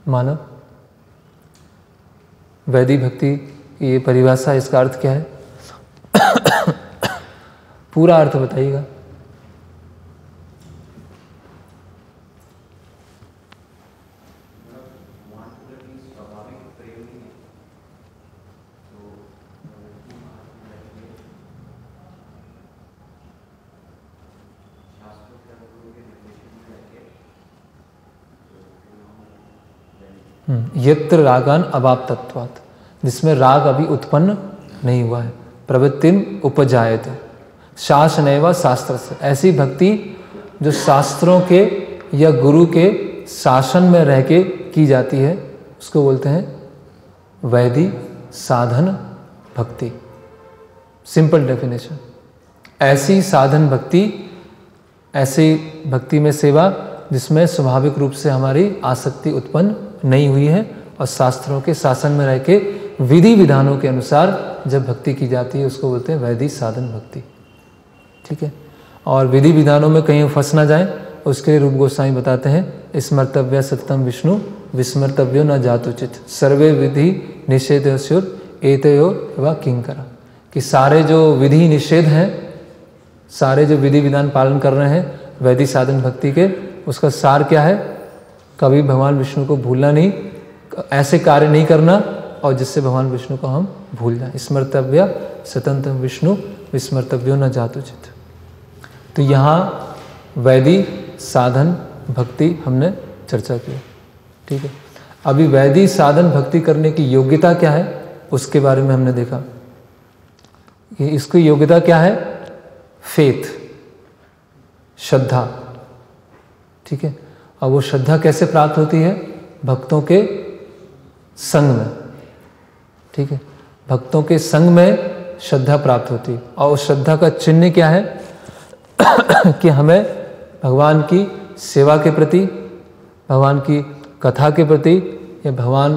मानव? वैदिक भक्ति की ये परिभाषा, इसका अर्थ क्या है? पूरा अर्थ बताइएगा। यत्र रागान अवाप्तत्वात्, जिसमें राग अभी उत्पन्न नहीं हुआ है। प्रवृत्तिम उपजायते शासनैव शास्त्र से, ऐसी भक्ति जो शास्त्रों के या गुरु के शासन में रह के की जाती है, उसको बोलते हैं वैदिक साधन भक्ति। Simple definition. ऐसी साधन भक्ति, ऐसी भक्ति में सेवा जिसमें स्वाभाविक रूप से हमारी आसक्ति उत्पन्न नहीं हुई है और शास्त्रों के शासन में रह के विधि विधानों के अनुसार जब भक्ति की जाती है, उसको बोलते हैं वैदिक साधन भक्ति। ठीक है। और विधि विधानों में कहीं फंस ना जाए, उसके लिए रूप गोस्वामी बताते हैं स्मर्तव्य सत्यम विष्णु विस्मर्तव्यो न जातुचित सर्वे विधि निषेधस्योर एतयोर व किंकरा, कि सारे जो विधि निषेध हैं, सारे जो विधि विधान पालन कर रहे हैं वैदिक साधन भक्ति के, उसका सार क्या है? कभी भगवान विष्णु को भूलना नहीं, ऐसे कार्य नहीं करना और जिससे भगवान विष्णु को हम भूल जाएं। स्मर्तव्य सतंत्र विष्णु विस्मर्तव्यो न जातुचित। तो यहाँ वैदिक साधन भक्ति हमने चर्चा की। ठीक है। अभी वैदिक साधन भक्ति करने की योग्यता क्या है, उसके बारे में हमने देखा। इसकी योग्यता क्या है? फेथ, श्रद्धा। ठीक है। और वो श्रद्धा कैसे प्राप्त होती है? भक्तों के संग में। ठीक है। भक्तों के संग में श्रद्धा प्राप्त होती है। और उस श्रद्धा का चिन्ह क्या है? कि हमें भगवान की सेवा के प्रति, भगवान की कथा के प्रति या भगवान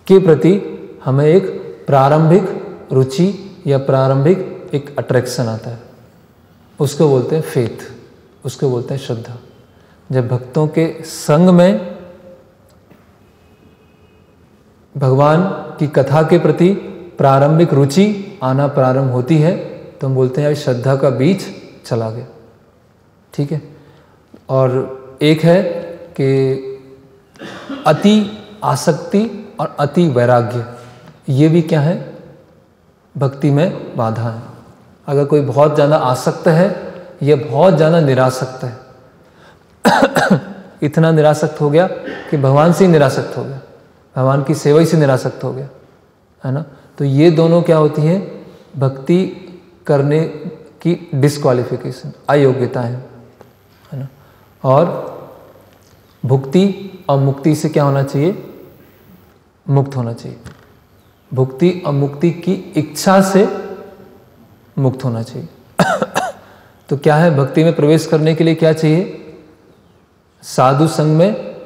के प्रति हमें एक प्रारंभिक रुचि या प्रारंभिक एक अट्रैक्शन आता है, उसको बोलते हैं फेथ, उसको बोलते हैं श्रद्धा। जब भक्तों के संग में भगवान की कथा के प्रति प्रारंभिक रुचि आना प्रारंभ होती है तो हम बोलते हैं श्रद्धा का बीज चला गया। ठीक है। और एक है कि अति आसक्ति और अति वैराग्य, ये भी क्या है? भक्ति में बाधा है। अगर कोई बहुत ज़्यादा आसक्त है या बहुत ज़्यादा निरासक्त है, इतना निरासक्त हो गया कि भगवान से ही निरासक्त हो गया, भगवान की सेवा ही से निरासक्त हो गया, है ना, तो ये दोनों क्या होती हैं? भक्ति करने की डिस्क्वालिफिकेशन, अयोग्यता है ना। और भुक्ति और मुक्ति से क्या होना चाहिए? मुक्त होना चाहिए। भुक्ति और मुक्ति की इच्छा से मुक्त होना चाहिए। तो क्या है? भक्ति में प्रवेश करने के लिए क्या चाहिए? साधु संग में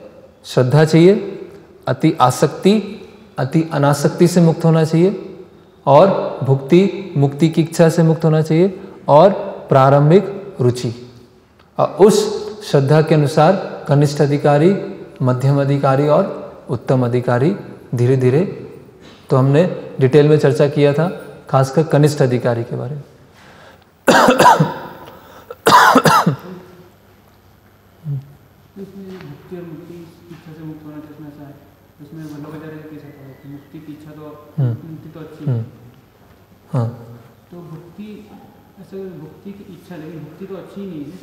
श्रद्धा चाहिए, अति आसक्ति अति अनासक्ति से मुक्त होना चाहिए, और भुक्ति मुक्ति की इच्छा से मुक्त होना चाहिए, और प्रारंभिक रुचि। और उस श्रद्धा के अनुसार कनिष्ठ अधिकारी, मध्यम अधिकारी और उत्तम अधिकारी धीरे धीरे, तो हमने डिटेल में चर्चा किया था खासकर कनिष्ठ अधिकारी के बारे में। मुक्ति और मुक्ति की इच्छा से मुक्त होना जिसमें ऐसा है, उसमें वल्लभाचार्य जी कैसा था? मुक्ति की इच्छा तो मुक्ति तो अच्छी है, हाँ, तो भक्ति ऐसा भक्ति की इच्छा, लेकिन भक्ति तो अच्छी ही नहीं है,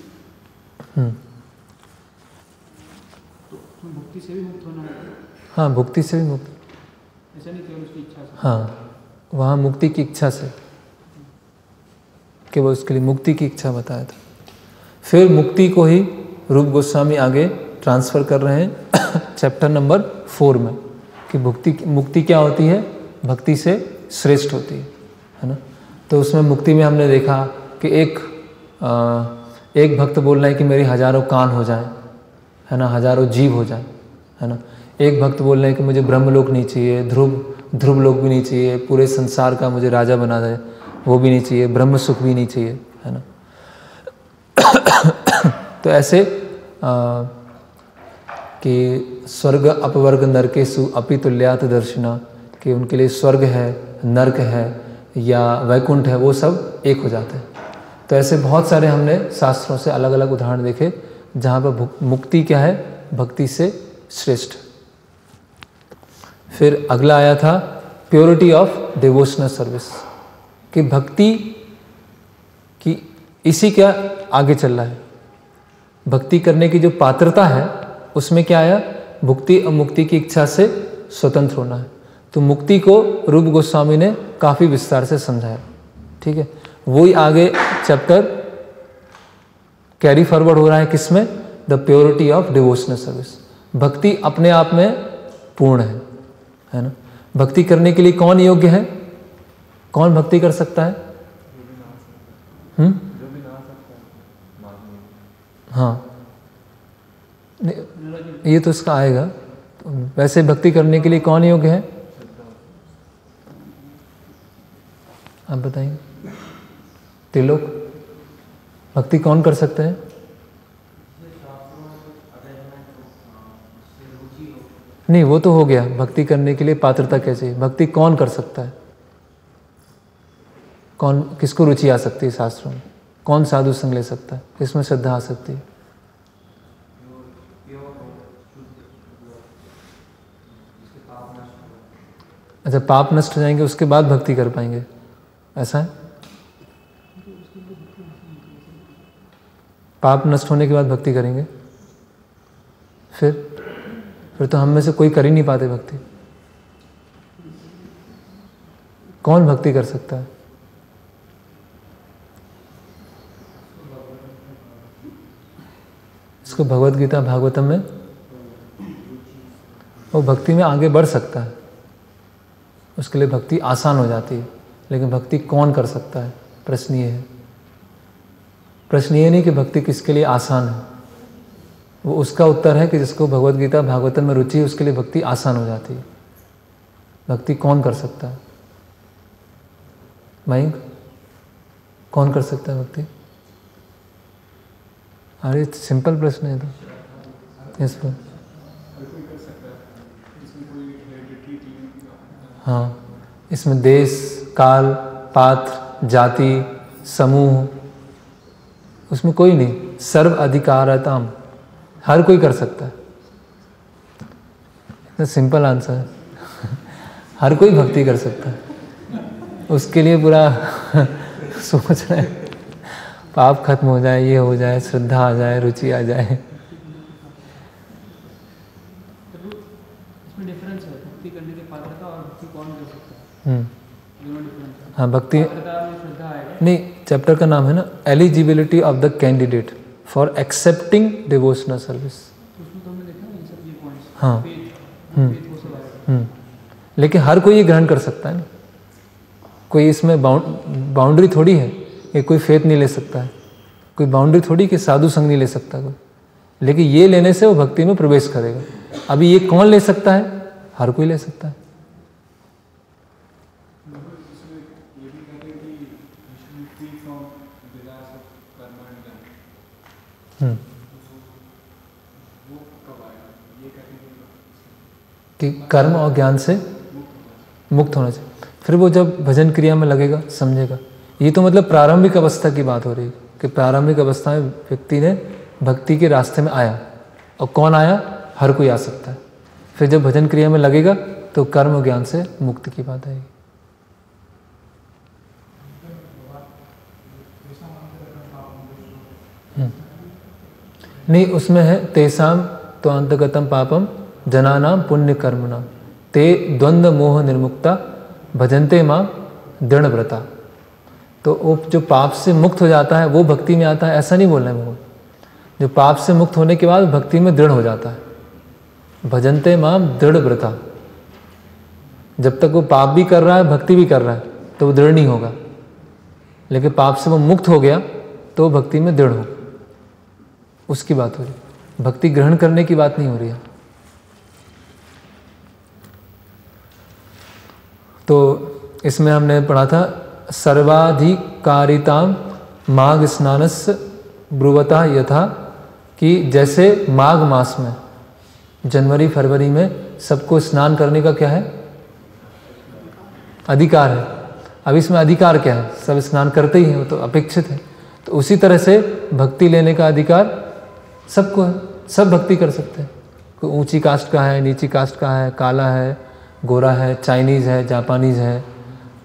तो भक्ति से भी मुक्त होना है। हाँ, भक्ति से भी मुक्त, ऐसा नहीं केवल उसकी इच्छा से। हाँ, वहाँ मुक्ति की इच्छा से, केवल उसके लिए मुक्ति की इच्छा बताया था। फिर मुक्ति को ही रूप गोस्वामी आगे ट्रांसफर कर रहे हैं चैप्टर नंबर 4 में, कि मुक्ति क्या होती है? भक्ति से श्रेष्ठ होती है ना। तो उसमें मुक्ति में हमने देखा कि एक भक्त बोल रहे हैं कि मेरी हजारों कान हो जाए, है ना, हजारों जीव हो जाए, है ना। एक भक्त बोल रहे हैं कि मुझे ब्रह्मलोक नहीं चाहिए, ध्रुव लोक भी नहीं चाहिए, पूरे संसार का मुझे राजा बना दे, वो भी नहीं चाहिए, ब्रह्म सुख भी नहीं चाहिए, है ना। तो ऐसे कि स्वर्ग अपवर्ग नरकेषु अपि तुल्यात दर्शिना, कि उनके लिए स्वर्ग है, नरक है या वैकुंठ है, वो सब एक हो जाते हैं। तो ऐसे बहुत सारे हमने शास्त्रों से अलग अलग उदाहरण देखे जहाँ पर मुक्ति क्या है, भक्ति से श्रेष्ठ। फिर अगला आया था प्योरिटी ऑफ डिवोशनल सर्विस, कि भक्ति की इसी क्या आगे चल रहा है, भक्ति करने की जो पात्रता है उसमें क्या आया, भुक्ति और मुक्ति की इच्छा से स्वतंत्र होना है। तो मुक्ति को रूप गोस्वामी ने काफ़ी विस्तार से समझाया, ठीक है। वही आगे चैप्टर कैरी फॉरवर्ड हो रहा है किसमें, the purity of devotional service. भक्ति अपने आप में पूर्ण है ना। भक्ति करने के लिए कौन योग्य है, कौन भक्ति कर सकता है? हाँ, ये तो इसका आएगा। तो वैसे भक्ति करने के लिए कौन योग्य है, आप बताइए। त्रिलोक, भक्ति कौन कर सकते हैं? नहीं, वो तो हो गया, भक्ति करने के लिए पात्रता क्या चाहिए, भक्ति कौन कर सकता है, कौन, किसको रुचि आ सकती है शास्त्रों में, कौन साधु संग ले सकता है, किसमें श्रद्धा आ सकती है? अच्छा, पाप नष्ट हो जाएंगे उसके बाद भक्ति कर पाएंगे, ऐसा है? पाप नष्ट होने के बाद भक्ति करेंगे, फिर तो हम में से कोई कर ही नहीं पाते भक्ति। कौन भक्ति कर सकता है? इसको भगवद गीता भागवतम में, वो भक्ति में आगे बढ़ सकता है, उसके लिए भक्ति आसान हो जाती है। लेकिन भक्ति कौन कर सकता है, प्रश्न ये है। प्रश्न ये नहीं कि भक्ति किसके लिए आसान है, वो उसका उत्तर है कि जिसको भगवद गीता भागवतम में रुचि है उसके लिए भक्ति आसान हो जाती है। भक्ति कौन कर सकता है भाई, कौन कर सकता है भक्ति? अरे सिंपल प्रश्न है तो इस पर। हाँ, इसमें देश, काल, पात्र, जाति, समूह, उसमें कोई नहीं, सर्व अधिकारताम, हर कोई कर सकता है। इतना सिंपल आंसर है। हर कोई भक्ति कर सकता है, उसके लिए पूरा सोच रहे हैं पाप खत्म हो जाए, ये हो जाए, श्रद्धा आ जाए, रुचि आ जाए। इसमें डिफरेंस है, भक्ति करने की पात्रता और भक्ति कौन कर सकता है, दोनों डिफरेंस है। हाँ, भक्ति श्रद्धा आएगा नहीं, चैप्टर का नाम है ना eligibility of the candidate for accepting devotional service. उसमें तो हमने देखा ये सब, ये पॉइंट्स। हाँ, लेकिन हर कोई ये ग्रहण कर सकता है ना, कोई इसमें बाउंड्री थोड़ी है, ये कोई फेथ नहीं ले सकता है, कोई बाउंड्री थोड़ी कि साधु संग नहीं ले सकता कोई, लेकिन ये लेने से वो भक्ति में प्रवेश करेगा। अभी ये कौन ले सकता है? हर कोई ले सकता है। कि कर्म और ज्ञान से मुक्त होना चाहिए। फिर वो जब भजन क्रिया में लगेगा, समझेगा। ये तो मतलब प्रारंभिक अवस्था की बात हो रही है कि प्रारंभिक अवस्था में व्यक्ति ने भक्ति के रास्ते में आया, और कौन आया? हर कोई आ सकता है। फिर जब भजन क्रिया में लगेगा तो कर्म और ज्ञान से मुक्ति की बात आएगी। नहीं, उसमें है तेसाम तो अंतगतम पापम जनानाम पुण्य कर्मणा ते द्वंद्व मोह निर्मुक्ता भजन्ते मां दृढ़व्रता। तो वो जो पाप से मुक्त हो जाता है वो भक्ति में आता है, ऐसा नहीं बोलना है भगवान। जो पाप से मुक्त होने के बाद भक्ति में दृढ़ हो जाता है, भजन्ते मां दृढ़व्रता। जब तक वो पाप भी कर रहा है, भक्ति भी कर रहा है, तो वो दृढ़ नहीं होगा। लेकिन पाप से वो मुक्त हो गया तो वो भक्ति में दृढ़ होगा, उसकी बात हो रही है। भक्ति ग्रहण करने की बात नहीं हो रही है। तो इसमें हमने पढ़ा था सर्वाधिकारिताम माघ स्नानस्य ब्रुवता यथा, कि जैसे माघ मास में जनवरी फरवरी में सबको स्नान करने का क्या है, अधिकार है। अब इसमें अधिकार क्या है, सब स्नान करते ही हैं, वो तो अपेक्षित है। तो उसी तरह से भक्ति लेने का अधिकार सबको है, सब भक्ति कर सकते हैं। कोई ऊंची कास्ट का है, नीची कास्ट का है, काला है, गोरा है, चाइनीज़ है, जापानीज़ है,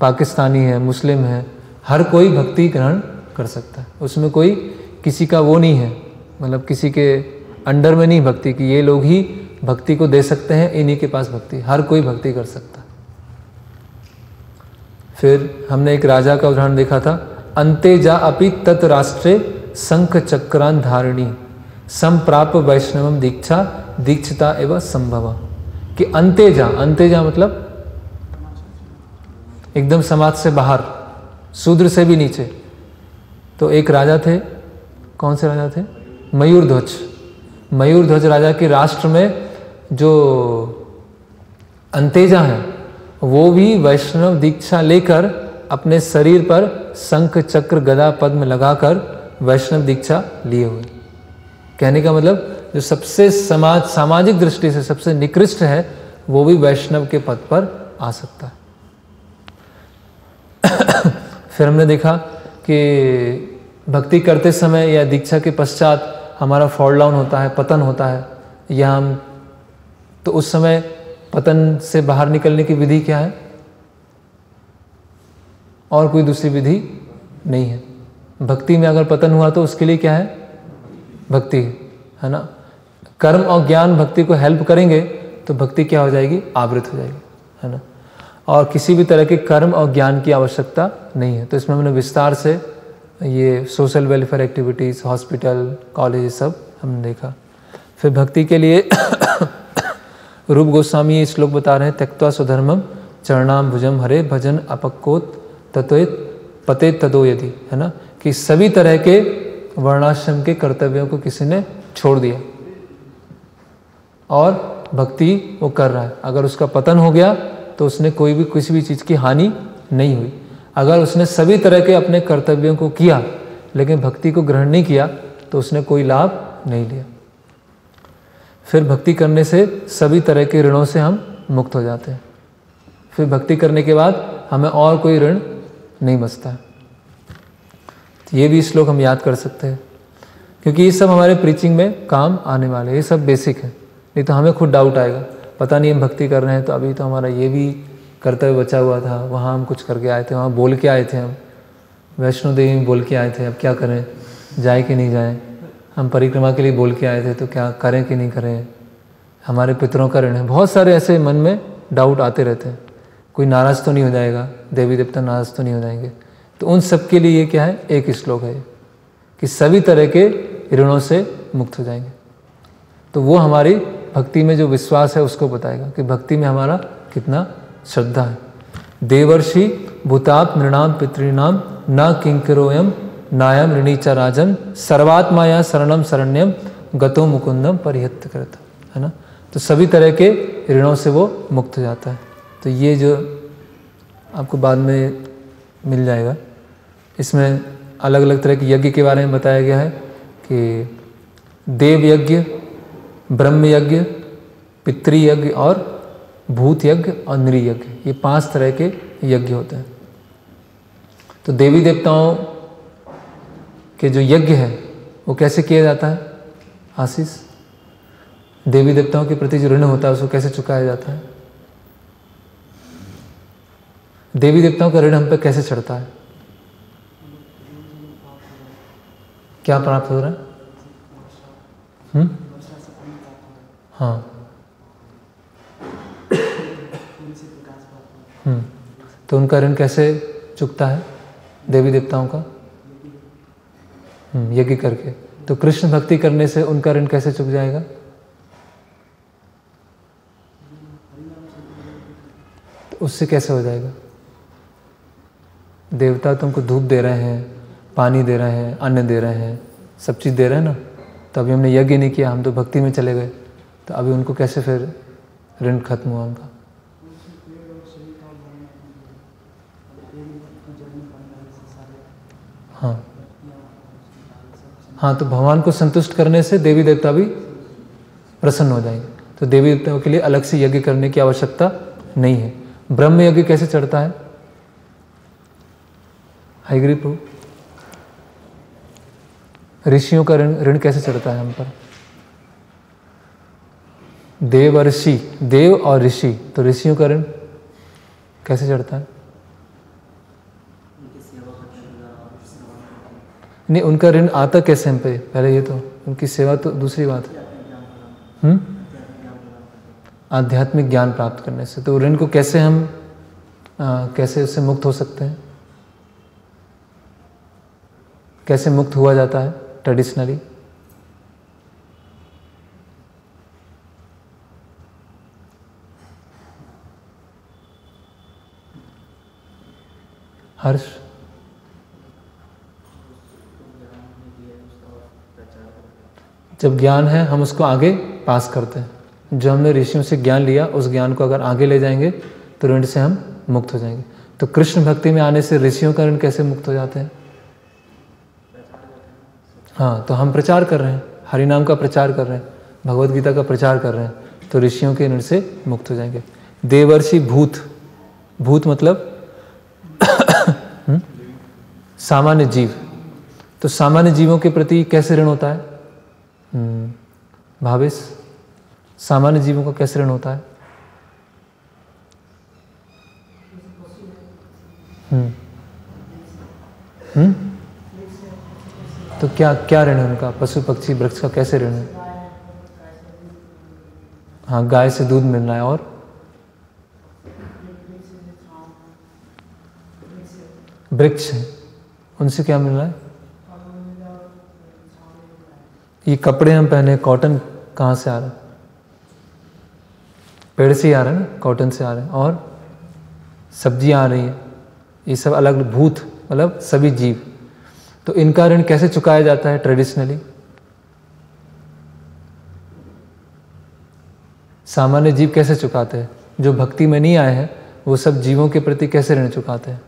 पाकिस्तानी है, मुस्लिम है, हर कोई भक्ति ग्रहण कर सकता है। उसमें कोई किसी का वो नहीं है, मतलब किसी के अंडर में नहीं भक्ति की, ये लोग ही भक्ति को दे सकते हैं, इन्हीं के पास भक्ति, हर कोई भक्ति कर सकता है। फिर हमने एक राजा का उदाहरण देखा था, अंते जा अपि तत् राष्ट्रे शंख चक्रान धारिणी संप्राप वैष्णवम दीक्षा दीक्षिता एवं संभव, कि अंते जा मतलब एकदम समाज से बाहर, शूद्र से भी नीचे। तो एक राजा थे, कौन से राजा थे, मयूरध्वज राजा के राष्ट्र में जो अंतेजा हैं वो भी वैष्णव दीक्षा लेकर अपने शरीर पर शंख चक्र गदा पद्म लगाकर वैष्णव दीक्षा लिए हुए। कहने का मतलब जो सबसे सामाजिक दृष्टि से सबसे निकृष्ट है वो भी वैष्णव के पद पर आ सकता है। फिर हमने देखा कि भक्ति करते समय या दीक्षा के पश्चात हमारा फॉल डाउन होता है, पतन होता है, या हम तो उस समय पतन से बाहर निकलने की विधि क्या है, और कोई दूसरी विधि नहीं है। भक्ति में अगर पतन हुआ तो उसके लिए क्या है, भक्ति है ना। कर्म और ज्ञान भक्ति को हेल्प करेंगे तो भक्ति क्या हो जाएगी, आवृत हो जाएगी, है ना। और किसी भी तरह के कर्म और ज्ञान की आवश्यकता नहीं है। तो इसमें हमने विस्तार से ये social welfare activities, hospital, college सब हमने देखा। फिर भक्ति के लिए रूप गोस्वामी ये श्लोक बता रहे हैं, त्यक्त्वा स्वधर्मम चरणाम भुजम हरे भजन अपक्कोत तत्वेत पते तदो यदि, है ना, कि सभी तरह के वर्णाश्रम के कर्तव्यों को किसी ने छोड़ दिया और भक्ति वो कर रहा है। अगर उसका पतन हो गया तो उसने कोई भी किसी भी चीज़ की हानि नहीं हुई। अगर उसने सभी तरह के अपने कर्तव्यों को किया लेकिन भक्ति को ग्रहण नहीं किया तो उसने कोई लाभ नहीं लिया। फिर भक्ति करने से सभी तरह के ऋणों से हम मुक्त हो जाते हैं। फिर भक्ति करने के बाद हमें और कोई ऋण नहीं बचता है। तो ये भी श्लोक हम याद कर सकते हैं क्योंकि ये सब हमारे प्रीचिंग में काम आने वाले, ये सब बेसिक है। नहीं तो हमें खुद डाउट आएगा, पता नहीं हम भक्ति कर रहे हैं तो अभी तो हमारा ये भी कर्तव्य बचा हुआ था, वहाँ हम कुछ करके आए थे, वहाँ बोल के आए थे, हम वैष्णो देवी में बोल के आए थे, अब क्या करें, जाए कि नहीं जाएं। हम परिक्रमा के लिए बोल के आए थे तो क्या करें कि नहीं करें, हमारे पितरों का ऋण है। बहुत सारे ऐसे मन में डाउट आते रहते हैं। कोई नाराज़ तो नहीं हो जाएगा, देवी देवता नाराज़ तो नहीं हो जाएंगे। तो उन सब के लिए ये क्या है, एक श्लोक है कि सभी तरह के ऋणों से मुक्त हो जाएंगे। तो वो हमारी भक्ति में जो विश्वास है उसको बताएगा कि भक्ति में हमारा कितना श्रद्धा है। देवर्षि भूताप नृणाम पितृणाम न किंकरोयम नायम ऋणी च राजन सर्वात्माया शरणम शरण्यम गतो मुकुंदम परिहत्य करता, है ना। तो सभी तरह के ऋणों से वो मुक्त हो जाता है। तो ये जो आपको बाद में मिल जाएगा, इसमें अलग अलग तरह के यज्ञ के बारे में बताया गया है कि देव यज्ञ, ब्रह्म यज्ञ, पितृयज्ञ और भूत यज्ञ और नृ यज्ञ, ये 5 तरह के यज्ञ होते हैं। तो देवी देवताओं के जो यज्ञ है वो कैसे किया जाता है आशीष? देवी देवताओं के प्रति जो ऋण होता है उसको कैसे चुकाया जाता है? देवी देवताओं का ऋण हम पे कैसे चढ़ता है? क्या प्राप्त हो रहा है? हाँ, तो उनका ऋण कैसे चुकता है देवी देवताओं का? यज्ञ करके। तो कृष्ण भक्ति करने से उनका ऋण कैसे चुक जाएगा? तो उससे कैसे हो जाएगा? देवता तुमको धूप दे रहे हैं, पानी दे रहे हैं, अन्न दे रहे हैं, सब चीज़ दे रहे हैं ना। तो अभी हमने यज्ञ नहीं किया, हम तो भक्ति में चले गए, तो अभी उनको कैसे फिर ऋण खत्म हुआ उनका? हाँ, तो भगवान को संतुष्ट करने से देवी देवता भी प्रसन्न हो जाएंगे। तो देवी देवताओं के लिए अलग से यज्ञ करने की आवश्यकता नहीं है। ब्रह्म यज्ञ कैसे चढ़ता है? हरिगिरी प्रभु, ऋषियों का ऋण कैसे चढ़ता है हम पर? देव और ऋषि, देव और ऋषि, तो ऋषियों का ऋण कैसे चढ़ता है? नहीं, उनका ऋण आता कैसे हम पे? पहले ये तो उनकी सेवा तो दूसरी बात है। आध्यात्मिक ज्ञान प्राप्त करने से। तो ऋण को कैसे हम कैसे उससे मुक्त हो सकते हैं? कैसे मुक्त हुआ जाता है ट्रेडिशनली? हर्ष, जब ज्ञान है हम उसको आगे पास करते हैं। जो हमने ऋषियों से ज्ञान लिया उस ज्ञान को अगर आगे ले जाएंगे तो ऋण से हम मुक्त हो जाएंगे। तो कृष्ण भक्ति में आने से ऋषियों का ऋण कैसे मुक्त हो जाते हैं? हाँ, तो हम प्रचार कर रहे हैं, हरि नाम का प्रचार कर रहे हैं, भगवत गीता का प्रचार कर रहे हैं, तो ऋषियों के ऋण से मुक्त हो जाएंगे। देवर्षि भूत, भूत मतलब सामान्य जीव। तो सामान्य जीवों के प्रति कैसे ऋण होता है? भावेश, सामान्य जीवों का कैसे ऋण होता है? तो क्या क्या ऋण है उनका? पशु पक्षी वृक्ष का कैसे ऋण है? हाँ, गाय से दूध मिल रहा है। और वृक्ष है, उनसे क्या मिल रहा है? ये कपड़े हम पहने, कॉटन कहाँ से आ रहा है? पेड़ से ही आ रहा है ना, कॉटन से आ रहा है। और सब्जियाँ आ रही है, ये सब अलग। भूत मतलब सभी जीव। तो इनका ऋण कैसे चुकाया जाता है ट्रेडिशनली? सामान्य जीव कैसे चुकाते हैं? जो भक्ति में नहीं आए हैं वो सब जीवों के प्रति कैसे ऋण चुकाते हैं?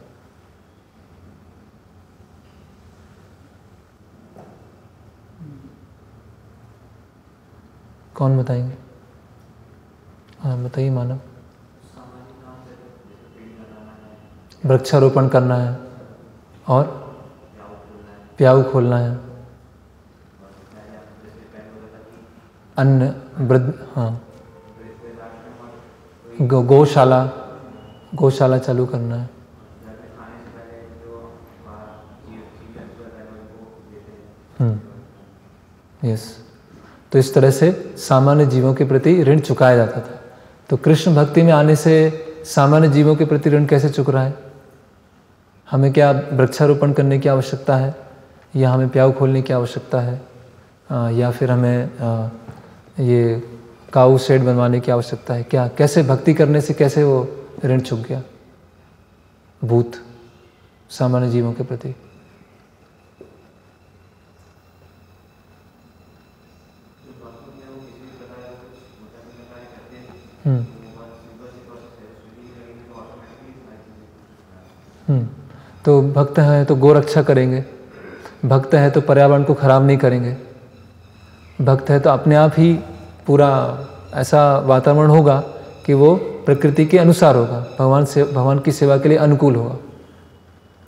कौन बताएंगे? हाँ बताइए मानव। वृक्षारोपण करना है और प्याऊ खोलना है, अन्न वृद्ध, हाँ, गौशाला चालू करना है। यस, तो इस तरह से सामान्य जीवों के प्रति ऋण चुकाया जाता था। तो कृष्ण भक्ति में आने से सामान्य जीवों के प्रति ऋण कैसे चुक रहा है? हमें क्या वृक्षारोपण करने की आवश्यकता है, या हमें प्याऊ खोलने की आवश्यकता है, या फिर हमें ये काऊ शेड बनवाने की आवश्यकता है? क्या कैसे भक्ति करने से कैसे वो ऋण चुक गया भूत सामान्य जीवों के प्रति? तो भक्त हैं तो गो रक्षा करेंगे, भक्त है तो पर्यावरण को खराब नहीं करेंगे, भक्त है तो अपने आप ही पूरा ऐसा वातावरण होगा कि वो प्रकृति के अनुसार होगा, भगवान की सेवा के लिए अनुकूल होगा।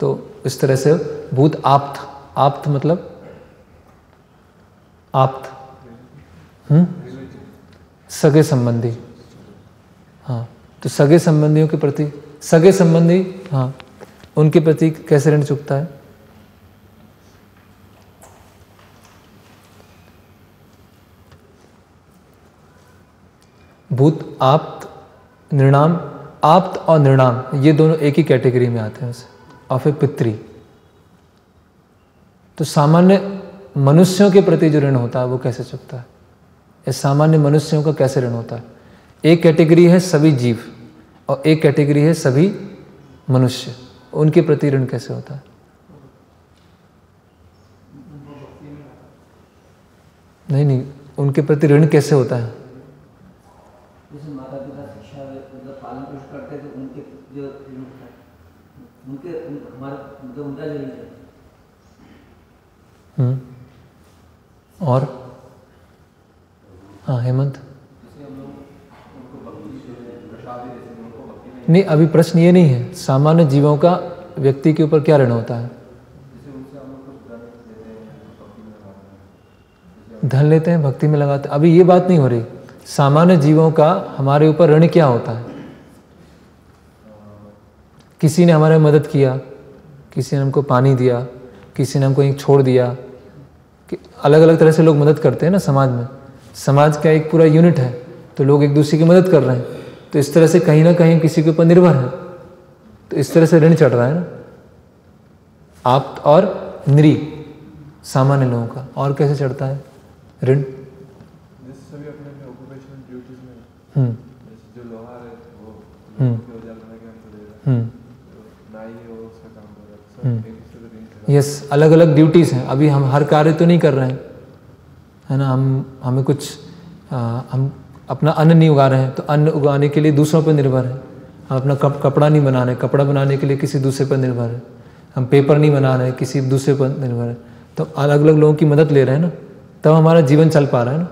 तो इस तरह से भूत आप्त मतलब सगे संबंधी। हाँ, तो सगे संबंधियों के प्रति, सगे संबंधी, हाँ, उनके प्रति कैसे ऋण चुकता है? भूत आप्त, निर्णाम। आप्त और निर्णाम ये दोनों एक ही कैटेगरी में आते हैं वैसे, और फिर पितृ। तो सामान्य मनुष्यों के प्रति जो ऋण होता है वो कैसे चुकता है? इस सामान्य मनुष्यों का कैसे ऋण होता है? एक कैटेगरी है सभी जीव और एक कैटेगरी है सभी मनुष्य, उनके प्रति ऋण कैसे होता है? नहीं, उनके प्रति ऋण कैसे होता है? जैसे माता पिता शिक्षा मतलब पालन पोषण करते हैं तो उनके जो ऋण होता है, उनके हमारा मतलब उनका जो ऋण है। और हाँ हेमंत, नहीं अभी प्रश्न ये नहीं है, सामान्य जीवों का व्यक्ति के ऊपर क्या ऋण होता है? धन लेते हैं, भक्ति में लगाते हैं, अभी ये बात नहीं हो रही। सामान्य जीवों का हमारे ऊपर ऋण क्या होता है? किसी ने हमारे मदद किया, किसी ने हमको पानी दिया, किसी ने हमको कहीं छोड़ दिया, कि अलग अलग तरह से लोग मदद करते हैं ना समाज में। समाज का एक पूरा यूनिट है, तो लोग एक दूसरे की मदद कर रहे हैं, तो इस तरह से कहीं ना कहीं किसी के ऊपर निर्भर है, तो इस तरह से ऋण चढ़ रहा है ना आप और निरी सामान्य लोगों का। और कैसे चढ़ता है ऋण? सभी अपने अपने ऑक्यूपेशनल ड्यूटीज में, जो लोहार है वो औजार बना के हमको दे रहा है, नाई है वो उसका काम कर रहा है, सब एक दूसरे को ऋण कर रहा है। यस, अलग अलग ड्यूटीज़ हैं। अभी हम हर कार्य तो नहीं कर रहे हैं, है ना। हमें कुछ हम अपना अन्न नहीं उगा रहे हैं, तो अन्न उगाने के लिए दूसरों पर निर्भर है। हम अपना कपड़ा नहीं बना रहे, कपड़ा बनाने के लिए किसी दूसरे पर निर्भर है। हम पेपर नहीं बना रहे, किसी दूसरे पर निर्भर है। तो अलग अलग लोगों की मदद ले रहे हैं ना, तब हमारा जीवन चल पा रहा है ना।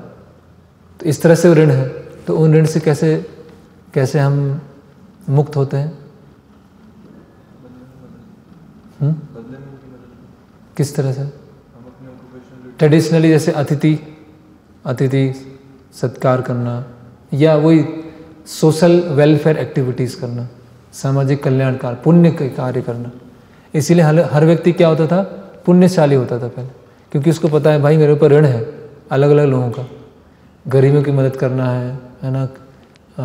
तो इस तरह से ऋण है। तो उन ऋण से कैसे हम मुक्त होते हैं? किस तरह से? ट्रेडिशनली जैसे अतिथि सत्कार करना, या वही सोशल वेलफेयर एक्टिविटीज़ करना, सामाजिक कल्याण कार्य, पुण्य के कार्य करना। इसीलिए हर व्यक्ति क्या होता था? पुण्यशाली होता था पहले, क्योंकि उसको पता है भाई मेरे ऊपर ऋण है अलग अलग लोगों का, गरीबों की मदद करना है ना,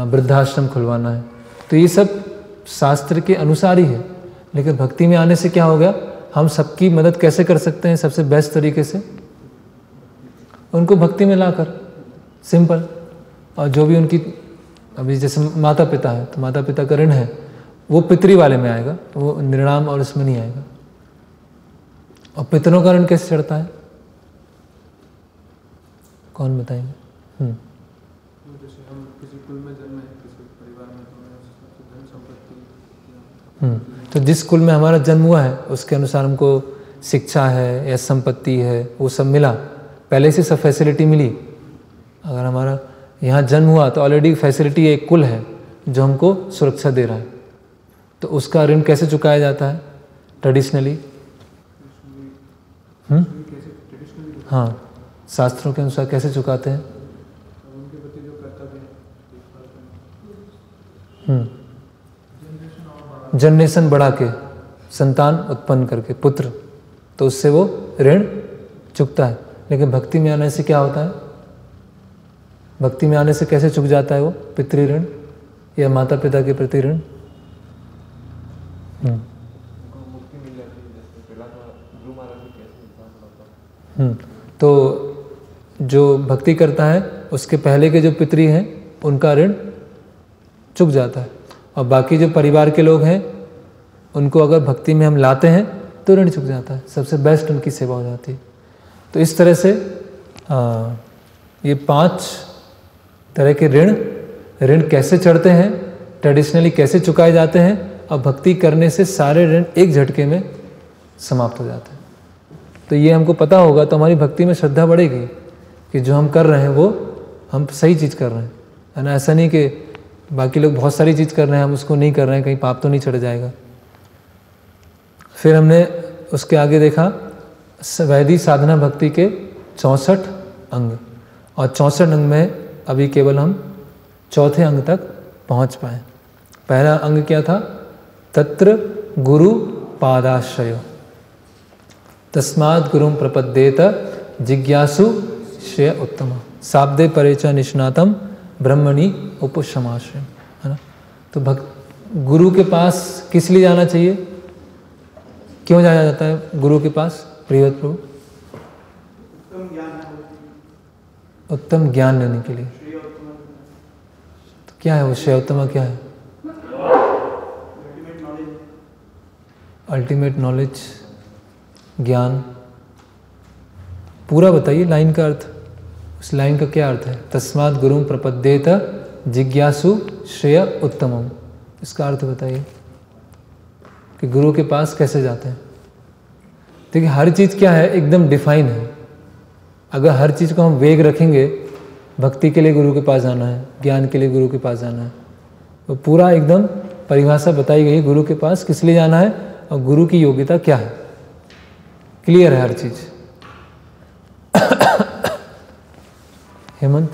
वृद्धाश्रम खुलवाना है। तो ये सब शास्त्र के अनुसार ही है। लेकिन भक्ति में आने से क्या हो गया? हम सबकी मदद कैसे कर सकते हैं सबसे बेस्ट तरीके से? उनको भक्ति में लाकर, सिंपल। और जो भी उनकी, अभी जैसे माता पिता है, तो माता पिता का ऋण है, वो पितरी वाले में आएगा, वो निर्णाम और इसमें नहीं आएगा। और पितरों का ऋण कैसे चढ़ता है? कौन बताएंगे? जैसे हम किसी कुल में जन्मे, किसी परिवार में, तो धन संपत्ति, तो जिस कुल में हमारा जन्म हुआ है उसके अनुसार हमको शिक्षा है या संपत्ति है, वो सब मिला, पहले से सब फैसिलिटी मिली। अगर हमारा यहाँ जन्म हुआ तो ऑलरेडी फैसिलिटी एक कुल है जो हमको सुरक्षा दे रहा है। तो उसका ऋण कैसे चुकाया जाता है ट्रेडिशनली? हाँ, शास्त्रों के अनुसार कैसे चुकाते हैं? उनके प्रति जो कर्तव्य है, जनरेशन बढ़ा के, संतान उत्पन्न करके, पुत्र, तो उससे वो ऋण चुकता है। लेकिन भक्ति में आने से क्या होता है? भक्ति में आने से कैसे चुक जाता है वो पितृ ऋण या माता पिता के प्रति ऋण? मुक्ति मिल जाती है। जैसे पहला तो गुरु महाराज ने कैसे बताया? तो जो भक्ति करता है उसके पहले के जो पितृ हैं उनका ऋण चुक जाता है, और बाकी जो परिवार के लोग हैं उनको अगर भक्ति में हम लाते हैं तो ऋण चुक जाता है, सबसे बेस्ट उनकी सेवा हो जाती है। तो इस तरह से ये 5 तरह के ऋण कैसे चढ़ते हैं, ट्रेडिशनली कैसे चुकाए जाते हैं, और भक्ति करने से सारे ऋण एक झटके में समाप्त हो जाते हैं। तो ये हमको पता होगा तो हमारी भक्ति में श्रद्धा बढ़ेगी कि जो हम कर रहे हैं वो हम सही चीज़ कर रहे हैं, है ना। ऐसा नहीं कि बाकी लोग बहुत सारी चीज़ कर रहे हैं, हम उसको नहीं कर रहे हैं, कहीं पाप तो नहीं चढ़ जाएगा। फिर हमने उसके आगे देखा वैदिक साधना भक्ति के 64 अंग, और 64 अंग में अभी केवल हम 4थे अंग तक पहुंच पाए। पहला अंग क्या था? तत्र गुरु पादाश्रयो तस्मात् गुरुं प्रपद्येत जिज्ञासु श्रेय उत्तम शाब्दे परे च निष्णातम ब्रह्मणि उपशमाश्रय, है ना। तो गुरु के पास किस लिए जाना चाहिए? क्यों जाया जाता है गुरु के पास? प्रियव्रत प्रभु, उत्तम ज्ञान लेने के लिए। तो क्या है वो श्रेयोत्तम? क्या है? अल्टीमेट नॉलेज, ज्ञान। पूरा बताइए लाइन का अर्थ, उस लाइन का क्या अर्थ है? तस्मात् गुरुं प्रपद्येत जिज्ञासु श्रेय उत्तमम, इसका अर्थ बताइए कि गुरु के पास कैसे जाते हैं। देखिए हर चीज़ क्या है, एकदम डिफाइन है। अगर हर चीज़ को हम वेग रखेंगे, भक्ति के लिए गुरु के पास जाना है, ज्ञान के लिए गुरु के पास जाना है, तो पूरा एकदम परिभाषा बताई गई गुरु के पास किस लिए जाना है और गुरु की योग्यता क्या है, क्लियर है हर चीज़। हेमंत,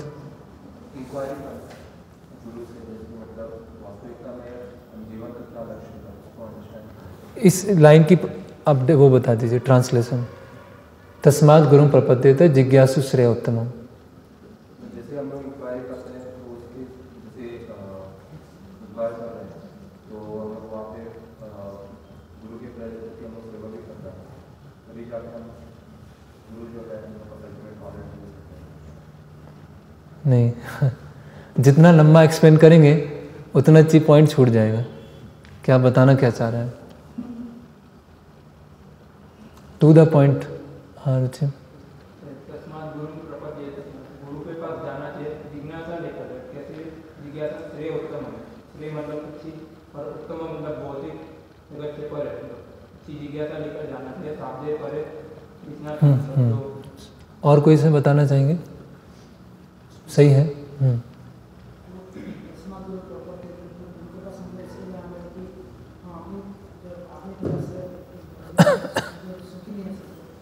इस लाइन की अब वो बता दीजिए ट्रांसलेशन। तस्मात् गुरुं प्रपद्येत जिज्ञासु श्रेय उत्तमम्। जैसे हम लोग इंक्वायरी करते हैं तो उसके जैसे इंक्वायरी कर रहे हैं तो हम लोग वहाँ पे गुरु के प्रेजेंस की हम लोग सेवा भी करते हैं, तभी जाके हम गुरु जो है नहीं जितना लंबा एक्सप्लेन करेंगे उतना अच्छी पॉइंट छूट जाएगा। क्या बताना क्या चाह रहे हैं? To the point. हाँ रुचि, तस्मात् गुरुं प्रपद्येत, गुरु के पास जाना चाहिए जिज्ञासा लेकर। कैसे जिज्ञासा? श्रेय उत्तम है, श्रेय मतलब अच्छी, और उत्तम मतलब भौतिक जगत से पर है, अच्छी जिज्ञासा लेकर जाना चाहिए, साधे पर है, इतना। और कोई से बताना चाहेंगे? सही है।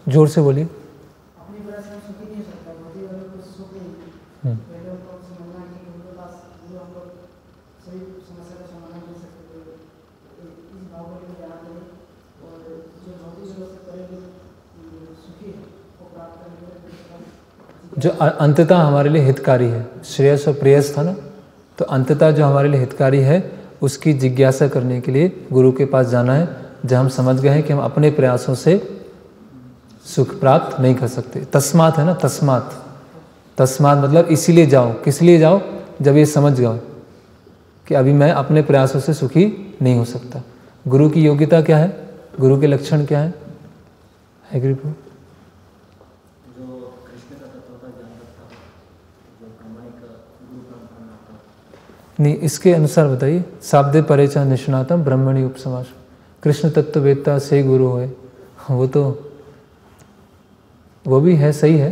जोर से बोलिए। जो अंततः हमारे लिए हितकारी है, श्रेयस और प्रेयस था ना, तो अंततः जो हमारे लिए हितकारी है उसकी जिज्ञासा करने के लिए गुरु के पास जाना है, जब हम समझ गए हैं कि हम अपने प्रयासों से सुख प्राप्त नहीं कर सकते। तस्मात है ना, तस्मात, तस्मात मतलब इसीलिए जाओ। किस लिए जाओ? जब ये समझ जाओ कि अभी मैं अपने प्रयासों से सुखी नहीं हो सकता। गुरु की योग्यता क्या है, गुरु के लक्षण क्या है? एग्री प्रो? नहीं, इसके अनुसार बताइए। शाब्दे परे च निष्णातम ब्रह्मणि उपसमास। कृष्ण तत्ववेत्ता से गुरु है, वो तो वो भी है, सही है।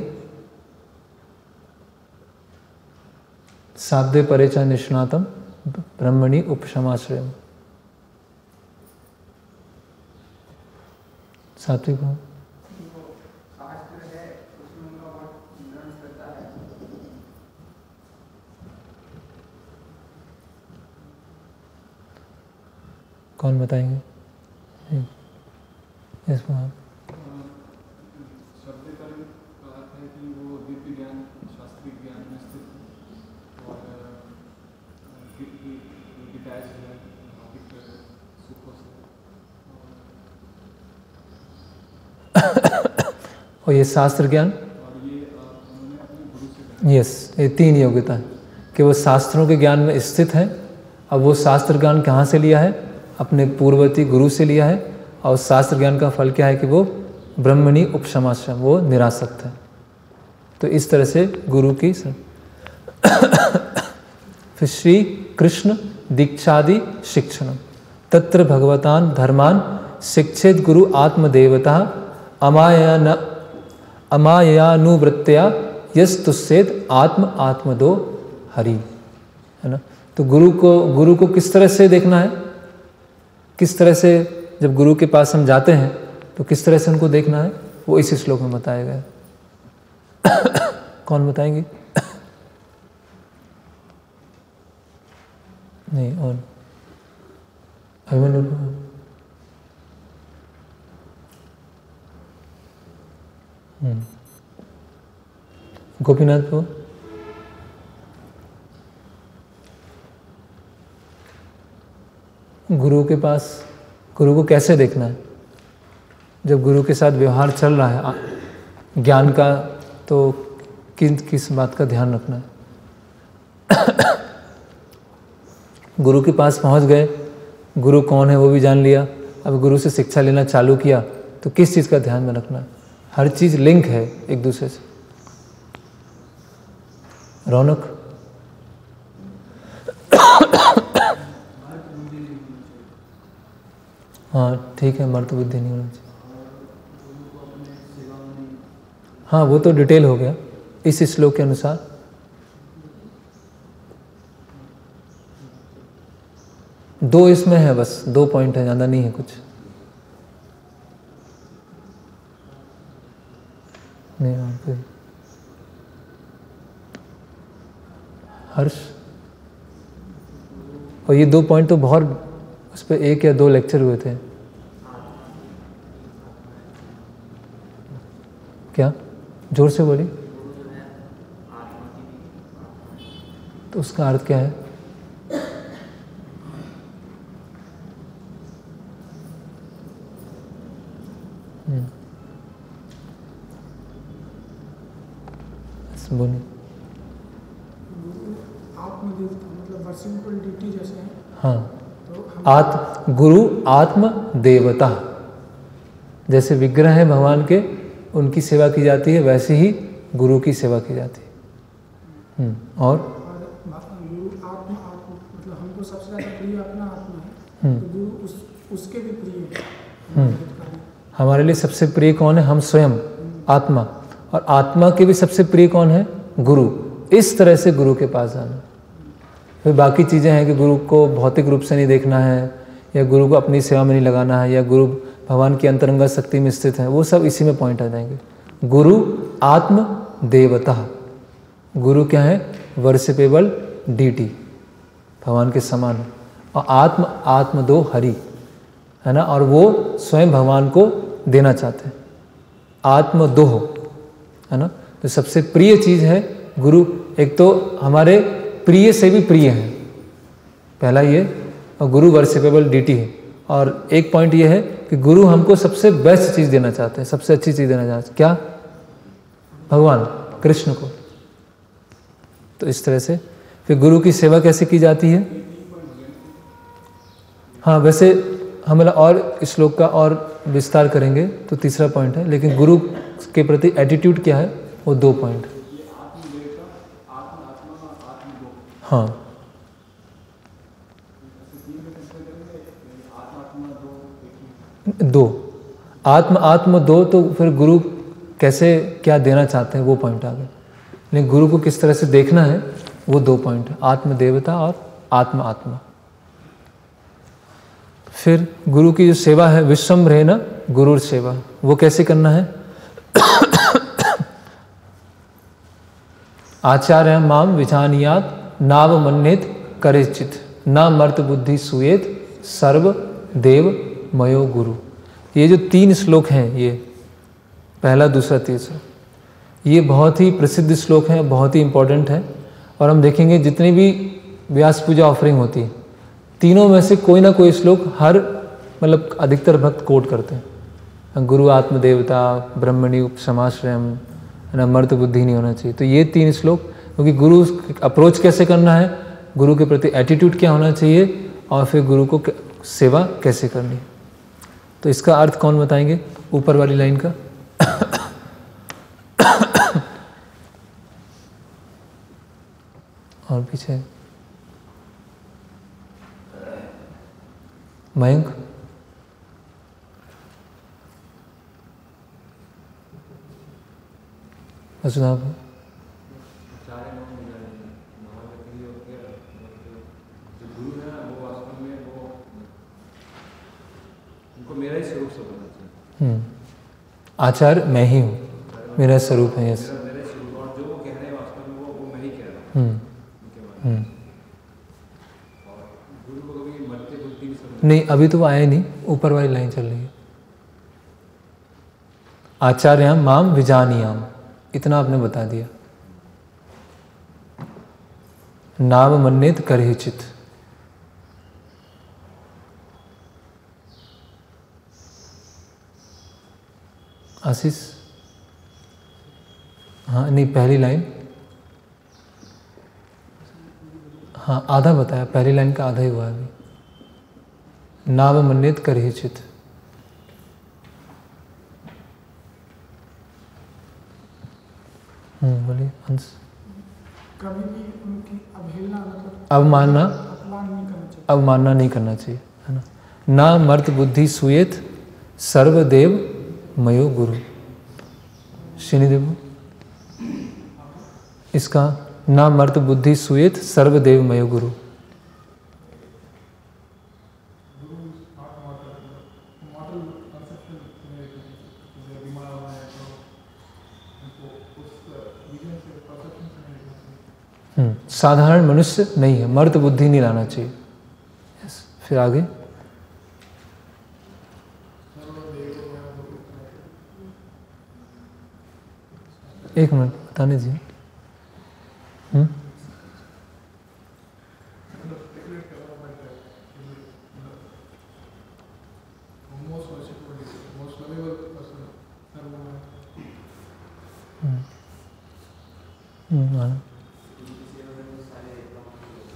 शाब्दे परे च निष्णातम ब्रह्मणि उपसमाश्रयम्। सात्विक हो। कौन बताएंगे? यस वहाँ शब्द का अर्थ है कि वो दिव्य ज्ञान, शास्त्रीय ज्ञान में स्थित और डिटैच है भौतिक सुखों से। और ये शास्त्र ज्ञान, और ये उन्होंने अपने गुरु से, यस, ये तीन योग्यता है कि वो शास्त्रों के ज्ञान में स्थित है। अब वो शास्त्र ज्ञान कहाँ से लिया है? अपने पूर्ववर्ती गुरु से लिया है। और शास्त्र ज्ञान का फल क्या है कि वो ब्रह्मणि उपशमाश्रम, वो निरासक्त है। तो इस तरह से गुरु की फिर श्री कृष्ण दीक्षादि शिक्षणम तत्र भगवतान धर्मान शिक्षेत गुरु आत्मदेवता अमायानुवृत्तया यस्तुस्सेद आत्म आत्मदो हरि, है ना। तो गुरु को किस तरह से देखना है, किस तरह से जब गुरु के पास हम जाते हैं तो किस तरह से उनको देखना है, वो इस श्लोक में बताया गया है। कौन बताएंगे? नहीं, और अभिमन्यु गोपीनाथ को गुरु के पास, गुरु को कैसे देखना है जब गुरु के साथ व्यवहार चल रहा है ज्ञान का, तो किस बात का ध्यान रखना है? गुरु के पास पहुंच गए, गुरु कौन है वो भी जान लिया, अब गुरु से शिक्षा लेना चालू किया, तो किस चीज़ का ध्यान में रखना है? हर चीज़ लिंक है एक दूसरे से। रौनक, हाँ ठीक है, मर्द बुद्धि नहीं होना चाहिए। हाँ वो तो डिटेल हो गया इस श्लोक के अनुसार। दो इसमें है, बस 2 पॉइंट है, ज़्यादा नहीं है कुछ। नहीं वहाँ पे हर्ष, और ये 2 पॉइंट तो बहुत, उस पर 1 या 2 लेक्चर हुए थे। क्या? जोर से बोलिए। तो उसका अर्थ क्या है? बोलिए। आत्मदेवता मतलब वर्शिपेबल डिटी जैसे है। हाँ, गुरु आत्म देवता, जैसे विग्रह है भगवान के, उनकी सेवा की जाती है, वैसे ही गुरु की सेवा की जाती है। और गुरु आत्मा मतलब हमको सबसे ज़्यादा प्रिय अपना आत्मा है, तो गुरु उसके भी प्रिय है। हमारे लिए सबसे प्रिय कौन है? हम स्वयं आत्मा, और आत्मा के भी सबसे प्रिय कौन है? गुरु। इस तरह से गुरु के पास जाना। फिर बाकी चीज़ें हैं कि गुरु को भौतिक रूप से नहीं देखना है, या गुरु को अपनी सेवा में नहीं लगाना है, या गुरु भगवान की अंतरंगा शक्ति में स्थित है, वो सब इसी में पॉइंट आ जाएंगे। गुरु आत्म देवता, गुरु क्या है? वर्शिपेबल डीटी, भगवान के समान। और आत्म दो हरि है ना, और वो स्वयं भगवान को देना चाहते हैं। आत्म दोह है ना, तो सबसे प्रिय चीज़ है गुरु। एक तो हमारे प्रिय से भी प्रिय है, पहला ये, और गुरु वर्शिपेबल डीटी है। और एक पॉइंट ये है कि गुरु हमको सबसे बेस्ट चीज़ देना चाहते हैं, सबसे अच्छी चीज़ देना चाहते हैं। क्या? भगवान कृष्ण को। तो इस तरह से फिर गुरु की सेवा कैसे की जाती है? हाँ, वैसे हम और श्लोक का और विस्तार करेंगे तो तीसरा पॉइंट है, लेकिन गुरु के प्रति एटीट्यूड क्या है, वो 2 पॉइंट। हाँ, दो आत्म दो, तो फिर गुरु कैसे क्या देना चाहते हैं वो पॉइंट आ गए। लेकिन गुरु को किस तरह से देखना है वो 2 पॉइंट है, आत्म देवता और आत्मा। फिर गुरु की जो सेवा है, विश्वम्भरेण गुरुर सेवा, वो कैसे करना है? आचार्य माम विजानीयात नावमन्येत करेचित न मर्त बुद्धि सुयेत सर्व देव मयो गुरु। ये जो 3 श्लोक हैं, ये पहला, दूसरा, तीसरा, ये बहुत ही प्रसिद्ध श्लोक हैं, बहुत ही इम्पोर्टेंट है। और हम देखेंगे जितनी भी व्यास पूजा ऑफरिंग होती है, तीनों में से कोई ना कोई श्लोक हर मतलब अधिकतर भक्त कोट करते हैं। गुरु आत्म देवता, ब्रह्मणि क्षमाश्रयम, मर्त बुद्धि नहीं होना चाहिए। तो ये 3 श्लोक, क्योंकि गुरु अप्रोच कैसे करना है, गुरु के प्रति एटीट्यूड क्या होना चाहिए, और फिर गुरु को सेवा कैसे करनी है। तो इसका अर्थ कौन बताएंगे? ऊपर वाली लाइन का। और पीछे मयंक, वसुधा, मेरा ही स्वरूप से बनना चाहिए। आचार्य मैं ही हूँ, मेरा स्वरूप है। यस, मेरा स्वरूप, और जो वो कह रहे हैं वास्तव में वो मैं ही कह रहा हूँ। और गुरु को कभी मरते बुद्धि नहीं, अभी तो वो आए नहीं, ऊपर वाली लाइन चल रही है। आचार्याम माम विजानीयाम, इतना आपने बता दिया। नाम मन्येत करेचित, आशीष। हाँ, नहीं, पहली लाइन, हाँ आधा बताया, पहली लाइन का आधा ही हुआ अभी। नाम मन्येत करेचित, बोलिए हंस। कभी भी उनकी अवहेलना मतलब अवमानना नहीं करना चाहिए, है ना। ना मर्त बुद्धि सुयेत सर्वदेव मयो गुरु, श्रीनिदेव, इसका ना मर्त बुद्धि सुयेत सर्वदेव मयो गुरु। साधारण मनुष्य नहीं है, मर्त बुद्धि नहीं लाना चाहिए। फिर आगे एक मिनट बताने दीजिए।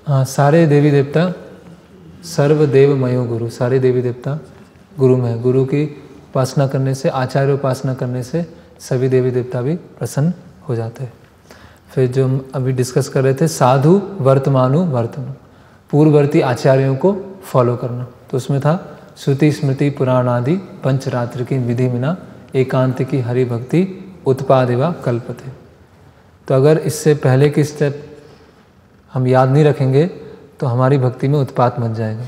हाँ, सारे देवी देवता सर्वदेव मयो गुरु, सारे देवी देवता गुरु में है। गुरु की उपासना करने से, आचार्य उपासना करने से सभी देवी देवता भी प्रसन्न हो जाते हैं। फिर जो हम अभी डिस्कस कर रहे थे, साधु वर्तमानु वर्तमान, पूर्ववर्ती आचार्यों को फॉलो करना। तो उसमें था श्रुति स्मृति पुराण आदि पंचरात्र की विधि बिना एकांत की हरि भक्ति उत्पादेवा कल्पते। तो अगर इससे पहले की स्टेप हम याद नहीं रखेंगे तो हमारी भक्ति में उत्पात मच जाएगा।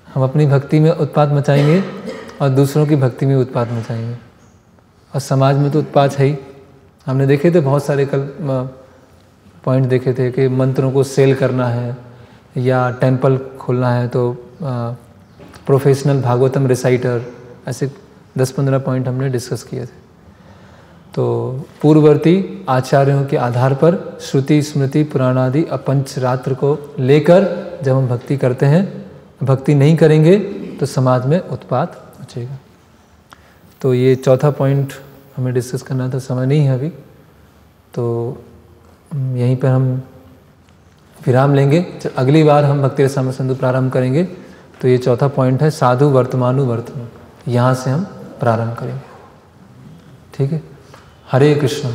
हम अपनी भक्ति में उत्पात मचाएंगे और दूसरों की भक्ति में उत्पात मचाएंगे, और समाज में तो उत्पात है ही। हमने देखे थे बहुत सारे कल पॉइंट देखे थे कि मंत्रों को सेल करना है या टेंपल खोलना है तो प्रोफेशनल भागवतम रिसाइटर, ऐसे 10-15 पॉइंट हमने डिस्कस किए थे। तो पूर्ववर्ती आचार्यों के आधार पर श्रुति स्मृति पुराण आदि पंचरात्र को लेकर जब हम भक्ति करते हैं, भक्ति नहीं करेंगे तो समाज में उत्पात मचेगा। तो ये चौथा पॉइंट हमें डिस्कस करना था, समय नहीं है अभी, तो यहीं पर हम विराम लेंगे। अगली बार हम भक्ति रसामृत सिंधु प्रारंभ करेंगे। तो ये चौथा पॉइंट है साधु वर्तमानु वर्तमान, यहाँ से हम प्रारंभ करेंगे। ठीक है, हरे कृष्ण।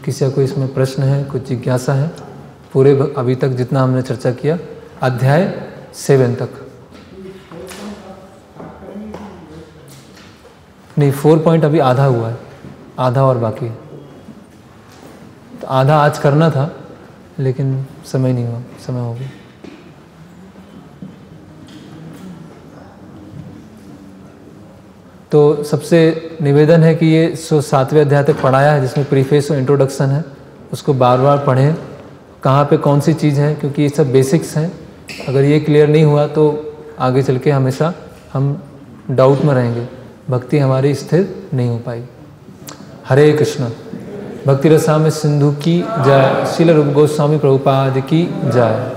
किसी का कोई इसमें प्रश्न है, कुछ जिज्ञासा है? पूरे अभी तक जितना हमने चर्चा किया अध्याय 7 तक नहीं, 4 पॉइंट अभी आधा हुआ है, आधा और बाकी है। तो आधा आज करना था लेकिन समय नहीं हुआ, समय हो गया। तो सबसे निवेदन है कि ये 7वें अध्याय तक पढ़ाया है जिसमें प्रीफेस और इंट्रोडक्शन है, उसको बार बार पढ़ें, कहाँ पे कौन सी चीज़ है, क्योंकि ये सब बेसिक्स हैं। अगर ये क्लियर नहीं हुआ तो आगे चल के हमेशा हम डाउट में रहेंगे, भक्ति हमारी स्थिर नहीं हो पाएगी। हरे कृष्ण। भक्ति रसामृत सिंधु की जय। श्रील रूप गोस्वामी प्रभुपाद की जय।